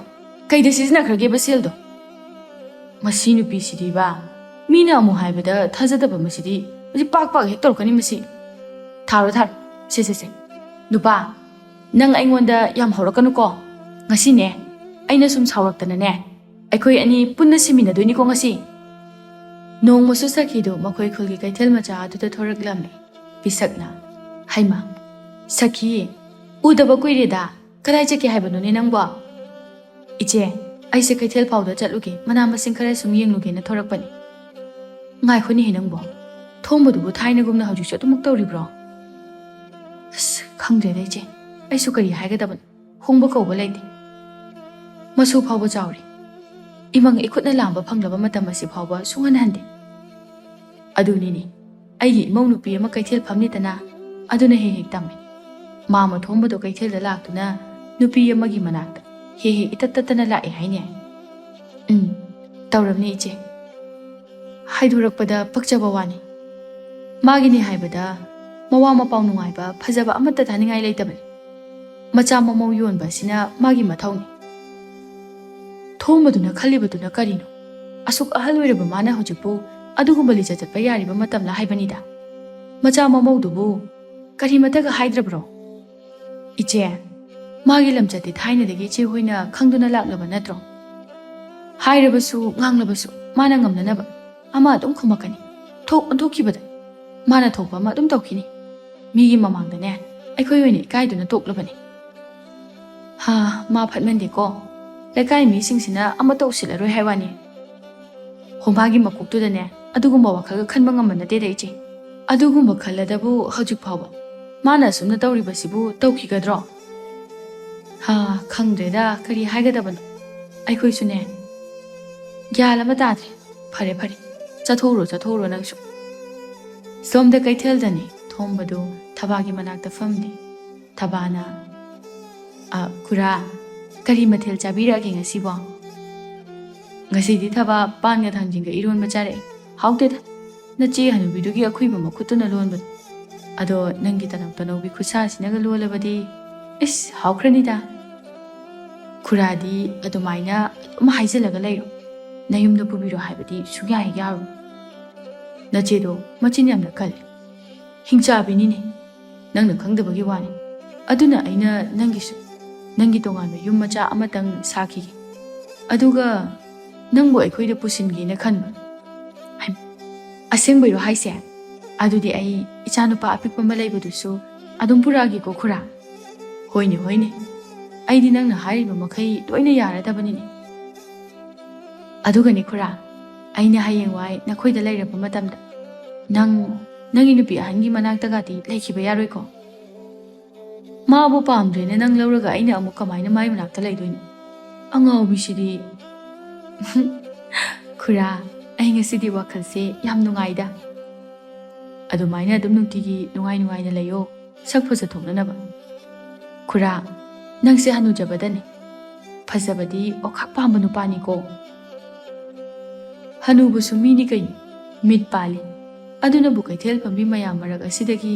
ꯀꯩꯗ ꯁꯤꯖꯤꯟꯅꯈ꯭ꯔꯒꯦꯕ ꯁꯦꯜꯗꯣ? ꯃꯁꯤ ꯅꯨꯄꯤꯁꯤꯗꯤꯕ ꯃꯤꯅ ꯑꯃꯨꯛ ꯍꯥꯏꯕꯗ ꯊꯥꯖꯗꯕ ꯃꯁꯤꯗꯤ ꯍꯧꯖꯤꯛ ꯄꯥꯛ ꯍꯦꯛ ꯇꯧꯔꯛꯀꯅꯤ ꯃꯁꯤ. ꯊꯥꯔꯣ. ꯁꯦ. ꯅꯨꯄꯥ, ꯅꯪ ꯑꯩꯉꯣꯟꯗ ꯌꯥꯝ ꯍꯧꯔꯛꯀꯅꯨꯀꯣ. ꯉꯁꯤꯅꯦ ꯑꯩꯅ ꯁꯨꯝ ꯁꯥꯎꯔꯛꯇꯅꯅꯦ ꯑꯩꯈꯣꯏ ꯑꯅꯤ ꯄꯨꯟꯅ ꯁꯤꯃꯤꯟꯅꯗꯣꯏꯅꯤꯀꯣ ꯉꯁꯤ. ꯅꯣꯡꯃꯁꯨ ꯁꯈꯤꯗꯣ ꯃꯈꯣꯏ ꯈꯨꯜꯒꯤ ꯀꯩꯊꯦꯜ ꯃꯆꯥ ꯑꯗꯨꯗ ꯊꯣꯔꯛꯂꯝꯃꯤ. ꯄꯤꯁꯛꯅ, ꯍꯩꯃꯥ, ꯁꯈꯤ, ꯎꯗꯕ ꯀꯨꯏꯔꯦꯗ. ꯀꯗꯥꯏ ꯆꯠꯀꯦ ꯍꯥꯏꯕꯅꯣꯅꯦ ꯅꯪꯕꯣ? ꯏꯆꯦ, ꯑꯩꯁꯦ ꯀꯩꯊꯦꯜ ꯐꯥꯎꯗ ꯆꯠꯂꯨꯒꯦ. ꯃꯅꯥ ꯃꯁꯤꯡ ꯈꯔ ꯁꯨꯝ ꯌꯦꯡꯂꯨꯒꯦꯅ ꯊꯣꯔꯛꯄꯅꯤ. ꯉꯥꯏꯈꯣꯅꯦꯍꯦ ꯅꯪꯕꯣ. ꯊꯣꯡꯕꯗꯨꯕꯨ ꯊꯥꯏꯅꯒꯨꯝꯅ ꯍꯧꯖꯤꯛꯁꯨ ꯑꯗꯨꯃꯛ ꯇꯧꯔꯤꯕ꯭ꯔꯣ? ꯑꯁ, ꯈꯪꯗ꯭ꯔꯦꯗ ꯏꯆꯦ. ꯑꯩꯁꯨ ꯀꯔꯤ ꯍꯥꯏꯒꯗꯕꯅꯣ. ꯍꯣꯡꯕ ꯀꯧꯕ ꯂꯩꯇꯦ. ꯃꯁꯨ ꯐꯥꯎꯕ ꯆꯥꯎꯔꯤ. ꯏꯃꯪ ꯏꯈꯨꯠꯅ ꯂꯥꯝꯕ ꯐꯪꯂꯕ ꯃꯇꯝ ꯑꯁꯤ ꯐꯥꯎꯕ ꯁꯨꯡꯍꯟꯍꯟꯗꯦ. ꯑꯗꯨꯅꯤꯅꯦ, ꯑꯩꯒꯤ ꯏꯃꯧ ꯅꯨꯄꯤ ꯑꯃ ꯀꯩꯊꯦꯜ ꯐꯝꯂꯤꯗꯅ, ꯑꯗꯨꯅ ꯍꯦꯛ ꯇꯝꯃꯤ. ꯃꯥꯃ ꯊꯣꯡꯕꯗꯣ ꯀꯩꯊꯦꯜꯗ ꯂꯥꯛꯇꯨꯅ ꯅꯨꯄꯤ ꯑꯃꯒꯤ ꯃꯅꯥꯛꯇ ꯍꯦꯛ ꯏꯇꯠ ꯇꯠꯇꯅ ꯂꯥꯛꯑꯦ ꯍꯥꯏꯅꯦ. ꯇꯧꯔꯝꯅꯤ ꯏꯆꯦ. ꯍꯥꯏꯗꯣꯔꯛꯄꯗ ꯄꯛꯆꯕ ꯋꯥꯅꯤ. ꯃꯥꯒꯤꯅꯤ ꯍꯥꯏꯕꯗ ꯃꯋꯥ ꯃꯄꯥꯎ ꯅꯨꯡꯉꯥꯏꯕ ꯐꯖꯕ ꯑꯃꯠꯇ ꯊꯥꯅꯤꯡꯉꯥꯏ ꯂꯩꯇꯕꯅꯤ. ꯃꯆꯥ ꯃꯃꯧ ꯌꯣꯟꯕ ꯑꯁꯤꯅ ꯃꯥꯒꯤ ꯃꯊꯧꯅꯤ. ꯊꯣꯡꯕꯗꯨꯅ ꯈꯜꯂꯤꯕꯗꯨꯅ ꯀꯔꯤꯅꯣ? ꯑꯁꯨꯛ ꯑꯍꯜ ꯑꯣꯏꯔꯕ ꯃꯥꯅ ꯍꯧꯖꯤꯛꯄꯨ ꯑꯗꯨꯒꯨꯝꯕ ꯂꯤꯆꯠ ꯆꯠꯄ ꯌꯥꯔꯤꯕ ꯃꯇꯝꯂ ꯍꯥꯏꯕꯅꯤꯗ. ꯃꯆꯥ ꯃꯃꯧꯗꯨꯕꯨ ꯀꯔꯤꯃꯠꯇꯒ ꯍꯥꯏꯗ꯭ꯔꯕ꯭ꯔꯣ? ꯏꯆꯦ, ꯃꯥꯒꯤ ꯂꯝꯆꯠꯇꯤ ꯊꯥꯏꯅꯗꯒꯤ ꯏꯆꯦ ꯍꯣꯏꯅ ꯈꯪꯗꯨꯅ ꯂꯥꯛꯂꯕ ꯅꯠꯇ꯭ꯔꯣ? ꯍꯥꯏꯔꯕꯁꯨ ꯉꯥꯡꯂꯕꯁꯨ ꯃꯥꯅ ꯉꯝꯅꯅꯕ ꯑꯃ ꯑꯗꯨꯝ ꯈꯨꯝꯃꯛꯀꯅꯤ. ꯊꯣꯛ ꯑꯣꯟꯊꯣꯛꯈꯤꯕꯗ ꯃꯥꯅ ꯊꯣꯛꯄ ꯑꯃ ꯑꯗꯨꯝ ꯇꯧꯈꯤꯅꯤ. ꯃꯤꯒꯤ ꯃꯃꯥꯡꯗꯅꯦ ꯑꯩꯈꯣꯏ ꯑꯣꯏꯅ ꯏꯀꯥꯏꯗꯨꯅ ꯇꯣꯛꯂꯕꯅꯤ. ꯃꯥ ꯐꯠꯃꯟꯗꯦꯀꯣ. ꯂꯩꯀꯥꯏ ꯃꯤꯁꯤꯡꯁꯤꯅ ꯑꯃꯠꯇ ꯎꯁꯤꯜꯂꯔꯣꯏ ꯍꯥꯏ ꯋꯥꯅꯤ. ꯍꯣꯝꯕꯥꯒꯤ ꯃꯀꯣꯛꯇꯨꯗꯅꯦ ꯑꯗꯨꯒꯨꯝꯕ ꯋꯥꯈꯜꯒ ꯈꯟꯕ ꯉꯝꯕ ꯅꯠꯇꯦꯗ ꯏꯆꯦ. ꯑꯗꯨꯒꯨꯝꯕ ꯈꯜꯂꯗꯕꯨ ꯍꯧꯖꯤꯛ ꯐꯥꯎꯕ ꯃꯥꯅ ꯑꯁꯨꯝꯅ ꯇꯧꯔꯤꯕꯁꯤꯕꯨ ꯇꯧꯈꯤꯒꯗ꯭ꯔꯣ? ꯈꯪꯗ꯭ꯔꯦꯗ ꯀꯔꯤ ꯍꯥꯏꯒꯗꯕꯅꯣ. ꯑꯩꯈꯣꯏꯁꯨꯅꯦ ꯒ꯭ꯌꯥꯟ ꯑꯃ ꯇꯥꯗ꯭ꯔꯦ. ꯐꯔꯦ. ꯆꯠꯊꯣꯛꯎꯔꯣ ꯅꯪꯁꯨ. ꯁꯣꯝꯗ ꯀꯩꯊꯦꯜꯗꯅꯤ ꯊꯣꯝꯕꯗꯨ ꯊꯕꯥꯒꯤ ꯃꯅꯥꯛꯇ ꯐꯝꯂꯤ. ꯊꯕꯥꯅ, ꯈꯨꯔꯥ, ꯀꯔꯤ ꯃꯊꯦꯜ ꯆꯥꯕꯤꯔꯛꯑꯒꯦ ꯉꯁꯤꯕꯣ? ꯉꯁꯤꯗꯤ ꯊꯕꯥ ꯄꯥꯟꯒ ꯊꯥꯡꯖꯤꯡꯒ ꯏꯔꯣꯟꯕ ꯆꯥꯔꯛꯑꯦ. ꯍꯥꯎꯇꯦꯗ. ꯅꯆꯦ ꯍꯅꯨꯕꯤꯗꯨꯒꯤ ꯑꯈꯨꯏꯕ ꯃꯈꯨꯠꯇꯨꯅ ꯂꯣꯟꯕꯗꯣ. ꯑꯗꯣ ꯅꯪꯒꯤ ꯇꯅꯧꯕꯤ ꯈꯨꯠꯁꯥꯁꯤꯅꯒ ꯂꯣꯜꯂꯕꯗꯤ ꯏꯁ ꯍꯥꯎꯈ꯭ꯔꯅꯤꯗ. ꯈꯨꯔꯥꯗꯤ ꯑꯗꯨꯃꯥꯏꯅ ꯑꯗꯨꯝ ꯍꯥꯏꯖꯤꯜꯂꯒ ꯂꯩꯔꯣ. ꯅꯌꯨꯝꯗ ꯄꯨꯕꯤꯔꯣ ꯍꯥꯏꯕꯗꯤ ꯁꯨꯡꯌꯥ ꯍꯦꯛ ꯌꯥꯔꯣꯏ. ꯅꯆꯦꯗꯣ ꯃꯆꯤꯟ ꯌꯥꯝꯅ ꯀꯜꯂꯤ. ꯍꯤꯡꯆꯥꯕꯤꯅꯤꯅꯦ. ꯅꯪꯅ ꯈꯪꯗꯕꯒꯤ ꯋꯥꯅꯤ. ꯑꯗꯨꯅ ꯑꯩꯅ ꯅꯪꯒꯤ ꯇꯣꯉꯥꯟꯕ ꯌꯨꯝ ꯃꯆꯥ ꯑꯃꯇꯪ ꯁꯥꯈꯤꯒꯦ. ꯑꯗꯨꯒ ꯅꯪꯕꯨ ꯑꯩꯈꯣꯏꯗ ꯄꯨꯁꯤꯟꯒꯦꯅ ꯈꯟꯕ. ꯑꯁꯦꯡꯕꯩꯔꯣ ꯍꯥꯏꯁꯦ? ꯑꯗꯨꯗꯤ ꯑꯩ ꯏꯆꯥꯅꯨꯄꯥ ꯑꯄꯤꯛꯄ ꯑꯃ ꯂꯩꯕꯗꯨꯁꯨ ꯑꯗꯨꯝ ꯄꯨꯔꯛꯑꯒꯦꯀꯣ ꯈꯨꯔꯥ. ꯍꯣꯏꯅꯦ. ꯑꯩꯗꯤ ꯅꯪꯅ ꯍꯥꯏꯔꯤꯕ ꯃꯈꯩ ꯂꯣꯏꯅ ꯌꯥꯔꯗꯕꯅꯤꯅꯦ. ꯑꯗꯨꯒꯅꯤ ꯈꯨꯔꯥ, ꯑꯩꯅ ꯍꯌꯦꯡꯋꯥꯏ ꯅꯈꯣꯏꯗ ꯂꯩꯔꯛꯄ ꯃꯇꯝꯗ ꯅꯪꯒꯤ ꯅꯨꯄꯤ ꯑꯍꯟꯒꯤ ꯃꯅꯥꯛꯇꯒꯗꯤ ꯂꯩꯈꯤꯕ ꯌꯥꯔꯣꯏꯀꯣ? ꯃꯥꯕꯨ ꯄꯥꯝꯗ꯭ꯔꯦꯅ ꯅꯪ ꯂꯧꯔꯒ ꯑꯩꯅ ꯑꯃꯨꯛ ꯀꯃꯥꯏꯅ ꯃꯥꯏ ꯃꯅꯥꯛꯇ ꯂꯩꯗꯣꯏꯅꯣ? ꯑꯉꯥꯎꯕꯤꯁꯤꯗꯤ. ꯈꯨꯔꯥ, ꯑꯩ ꯉꯁꯤꯗꯤ ꯋꯥꯈꯜꯁꯦ ꯌꯥꯝ ꯅꯨꯡꯉꯥꯏꯗ. ꯑꯗꯨꯃꯥꯏꯅ ꯑꯗꯨꯝ ꯅꯨꯡꯇꯤꯒꯤ ꯅꯨꯡꯉꯥꯏꯅ ꯂꯩꯌꯣ, ꯁꯛ ꯐꯖꯊꯣꯛꯅꯅꯕ. ꯈꯨꯔꯥ, ꯅꯪꯁꯦ ꯍꯅꯨꯖꯕꯗꯅꯤ. ꯐꯖꯕꯗꯤ ꯑꯣꯈꯥꯛ ꯄꯥꯝꯕ ꯅꯨꯄꯥꯅꯤꯀꯣ. ꯍꯅꯨꯕꯁꯨ ꯃꯤꯅꯤ ꯀꯩꯅꯣ, ꯃꯤꯠ ꯄꯥꯜꯂꯤ. ꯑꯗꯨꯅꯕꯨ ꯀꯩꯊꯦꯜ ꯐꯝꯕꯤ ꯃꯌꯥꯝ ꯃꯔꯛ ꯑꯁꯤꯗꯒꯤ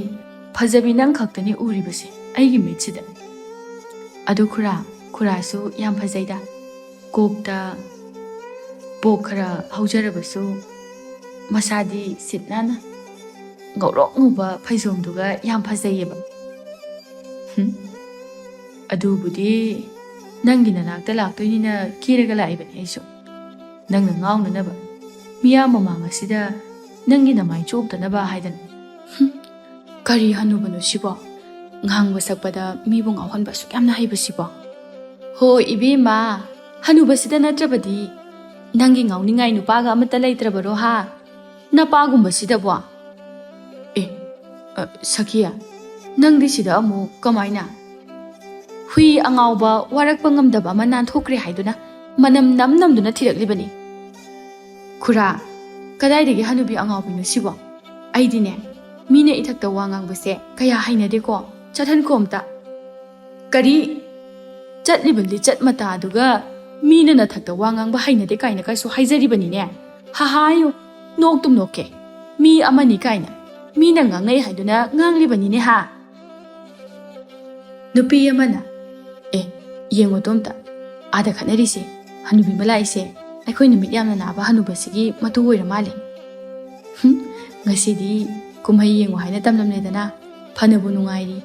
ꯐꯖꯕꯤ ꯅꯪ ꯈꯛꯇꯅꯤ ꯎꯔꯤꯕꯁꯦ ꯑꯩꯒꯤ ꯃꯤꯠꯁꯤꯗ. ꯑꯗꯨ ꯈꯨꯔꯥꯁꯨ ꯌꯥꯝ ꯐꯖꯩꯗ. ꯀꯣꯛꯇ ꯄꯣꯛ ꯈꯔ ꯍꯧꯖꯔꯕꯁꯨ ꯃꯁꯥꯗꯤ ꯁꯤꯠ ꯅꯥꯟꯅ ꯉꯧꯔꯣꯛ ꯉꯧꯕ ꯐꯩꯖꯣꯝꯗꯨꯒ ꯌꯥꯝ ꯐꯖꯩꯌꯦꯕ. ꯑꯗꯨꯕꯨꯗꯤ ꯅꯪꯒꯤ ꯅꯅꯥꯛꯇ ꯂꯥꯛꯇꯣꯏꯅꯤꯅ ꯀꯦꯔꯒ ꯂꯥꯛꯏꯕꯅꯤ ꯑꯩꯁꯨ. ꯅꯪꯅ ꯉꯥꯎꯅꯅꯕ, ꯃꯤꯌꯥꯝ ꯃꯃꯥꯡ ꯑꯁꯤꯗ ꯅꯪꯒꯤ ꯅꯃꯥꯏ ꯆꯣꯞꯇꯅꯕ ꯍꯥꯏꯗꯅ. ꯀꯔꯤ ꯍꯅꯨꯕꯅꯣ ꯁꯤꯕꯣ? ꯉꯥꯡꯕ ꯁꯛꯄꯗ ꯃꯤꯕꯨ ꯉꯥꯎꯍꯟꯕ ꯑꯁꯨꯛ ꯌꯥꯝꯅ ꯍꯩꯕꯁꯤꯕꯣ? ꯍꯣꯏ ꯏꯕꯦꯝꯃ, ꯍꯅꯨꯕꯁꯤꯗ ꯅꯠꯇ꯭ꯔꯕꯗꯤ ꯅꯪꯒꯤ ꯉꯥꯎꯅꯤꯡꯉꯥꯏ ꯅꯨꯄꯥꯒ ꯑꯃꯠꯇ ꯂꯩꯇ꯭ꯔꯕꯔꯣ ꯅꯄꯥꯒꯨꯝꯕꯁꯤꯗꯕꯣ? ꯁꯈꯤꯌꯥ, ꯅꯪꯗꯤ ꯁꯤꯗ ꯑꯃꯨꯛ ꯀꯃꯥꯏꯅ? ꯍꯨꯏ ꯑꯉꯥꯎꯕ ꯋꯥꯔꯛꯄ ꯉꯝꯗꯕ ꯑꯃ ꯅꯥꯟꯊꯣꯛꯈ꯭ꯔꯦ ꯍꯥꯏꯗꯨꯅ ꯃꯅꯝ ꯅꯝꯗꯨꯅ ꯊꯤꯔꯛꯂꯤꯕꯅꯤ. ꯈꯨꯔꯥ, ꯀꯗꯥꯏꯗꯒꯤ ꯍꯅꯨꯕꯤ ꯑꯉꯥꯎꯕꯤꯅꯣ ꯁꯤꯕꯣ? ꯑꯩꯗꯤꯅꯦ ꯃꯤꯅ ꯏꯊꯛꯇ ꯋꯥ ꯉꯥꯡꯕꯁꯦ ꯀꯌꯥ ꯍꯩꯅꯗꯦꯀꯣ. ꯆꯠꯍꯟꯀꯣ ꯑꯝꯇ. ꯀꯔꯤ? ꯆꯠꯂꯤꯕ ꯂꯤꯆꯠ ꯃꯇꯥꯗꯨꯒ ꯃꯤꯅ ꯅꯊꯛꯇ ꯋꯥ ꯉꯥꯡꯕ ꯍꯩꯅꯗꯦ ꯀꯥꯏꯅ ꯀꯩꯁꯨ ꯍꯥꯏꯖꯔꯤꯕꯅꯤꯅꯦ. ꯍꯥꯍꯥꯌꯨ, ꯅꯣꯛꯇꯨꯝ ꯅꯣꯛꯀꯦ. ꯃꯤ ꯑꯃꯅꯤ ꯀꯥꯏꯅ ꯃꯤꯅ ꯉꯥꯡꯅꯩ ꯍꯥꯏꯗꯨꯅ ꯉꯥꯡꯂꯤꯕꯅꯤꯅꯦ. नुपी अमना ए येंगो तोमता आदा खनरिसे हनुबी मलाइसे अखोइ नुमित यामना नाबा हनुबसिगी मतु ओइरा माले ngasi di kumhai yengo haina tamlamledana phanabu nungairi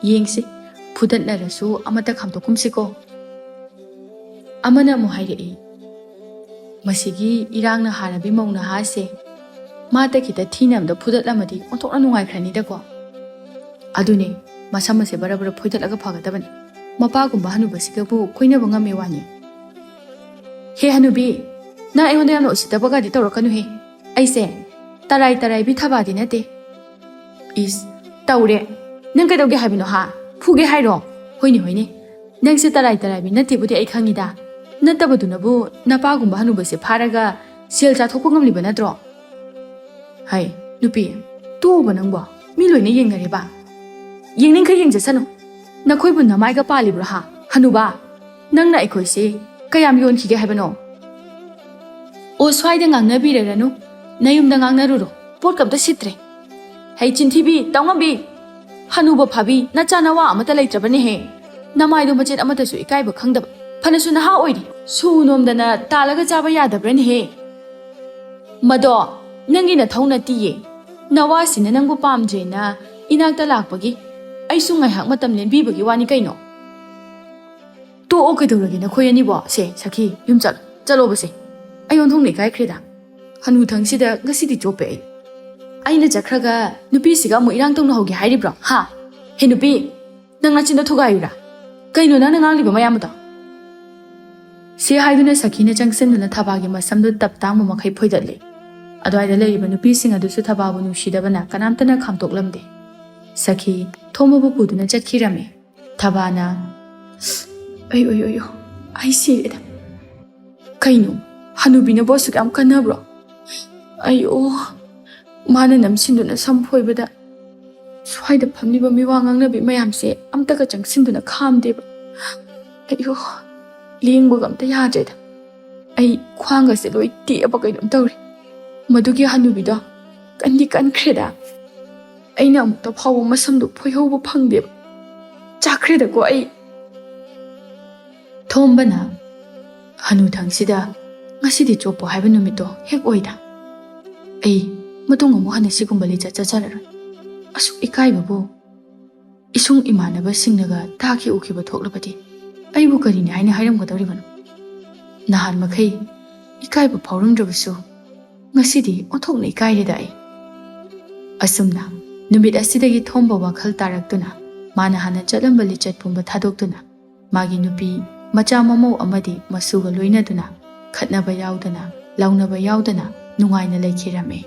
yengse phudatna rasu amata khamto kumsiko amana mo haire e masigi irangna harabi mauna ha se mata kita thinam da phudatlamadi ontokna nungai khrani da ko adune masama se barabara phudatlaga phagataban mapa gumba hanubasiga bu koina banga mewani he hanubi na aionda yamno usitabaga di tawrakanu he aise tarai tarai bi thabadi nate is tawre nang kai doge habino ha phuge hairo hoini hoini nang se tarai tarai bi nate budi ai khangi da natabadu nabu napa gumba hanubase pharaga sel cha thokpa ngamli bana dro hai nupi tu banang ba mi loina yengare ba yengning kha yengja sanu nakhoi bu namai ga pali bra ha hanuba nang na ikoi se kayam yon khige habano o swai da ngang na bi re ranu nayum da ngang na ru ro pot kam ta sitre hai chinthi bi tawngam bi hanuba phabi na cha na wa amata leitrabani he namai do machet amata su ikai ba khangda phana su na ha oiri su nom da na talaga chaba yadabrani he mado nangi na thongna tiye nawa sina nangbu pamje na inak ta lakpagi ai su ngai hak matam len bi bagi wani kaino to o kai dorage na khoyani bo se sakhi yum chalo base ayon thong nei kai khreda hanu thang sida ngasi di chope aina jakhraga nupi siga mo irang tong na hogi hairi bro ha he nupi nang na chinda thoga yura kaino na nang li ba mayam da se haiduna sakhina jangsen na thabagi masam du tap tang mo makhai phoidatle adwai da lei ba nupi singa du su thababu nu shidabana kanamta na khamtok lamde sakhi thomo bu puduna chakhirame thabana ai sireda kaino hanubi na bosu kam kana bro ayo mana namsinduna samphoi swaida phamliba miwa ngangnabi mayamse amta ka changsinduna khamde ayo lingbo gamta yajeda ai khwanga se loi ti aba kaidum tawri madugi hanubi do kandi kan khreda aina amta phawo masamdu phoihobu phangde chakreda ko ai thombana hanu thangsida ngasidi chopo haiba numito hek oida ai matung amu hana sigumba li chacharara asu ikai babu isung imanaba singnaga taki ukiba thoklabadi aibu karini haina hairam gadori banu nahan makai ikai ba phaurum drabasu ngasidi othokna ikai reda ai asumna numit asidagi thomba wakhal taraktuna mana hana chalamba li chatpumba thadoktuna magi nupi macha mamau amadi masuga loinaduna khatnaba yaudana launaba yaudana nungaina lekhirame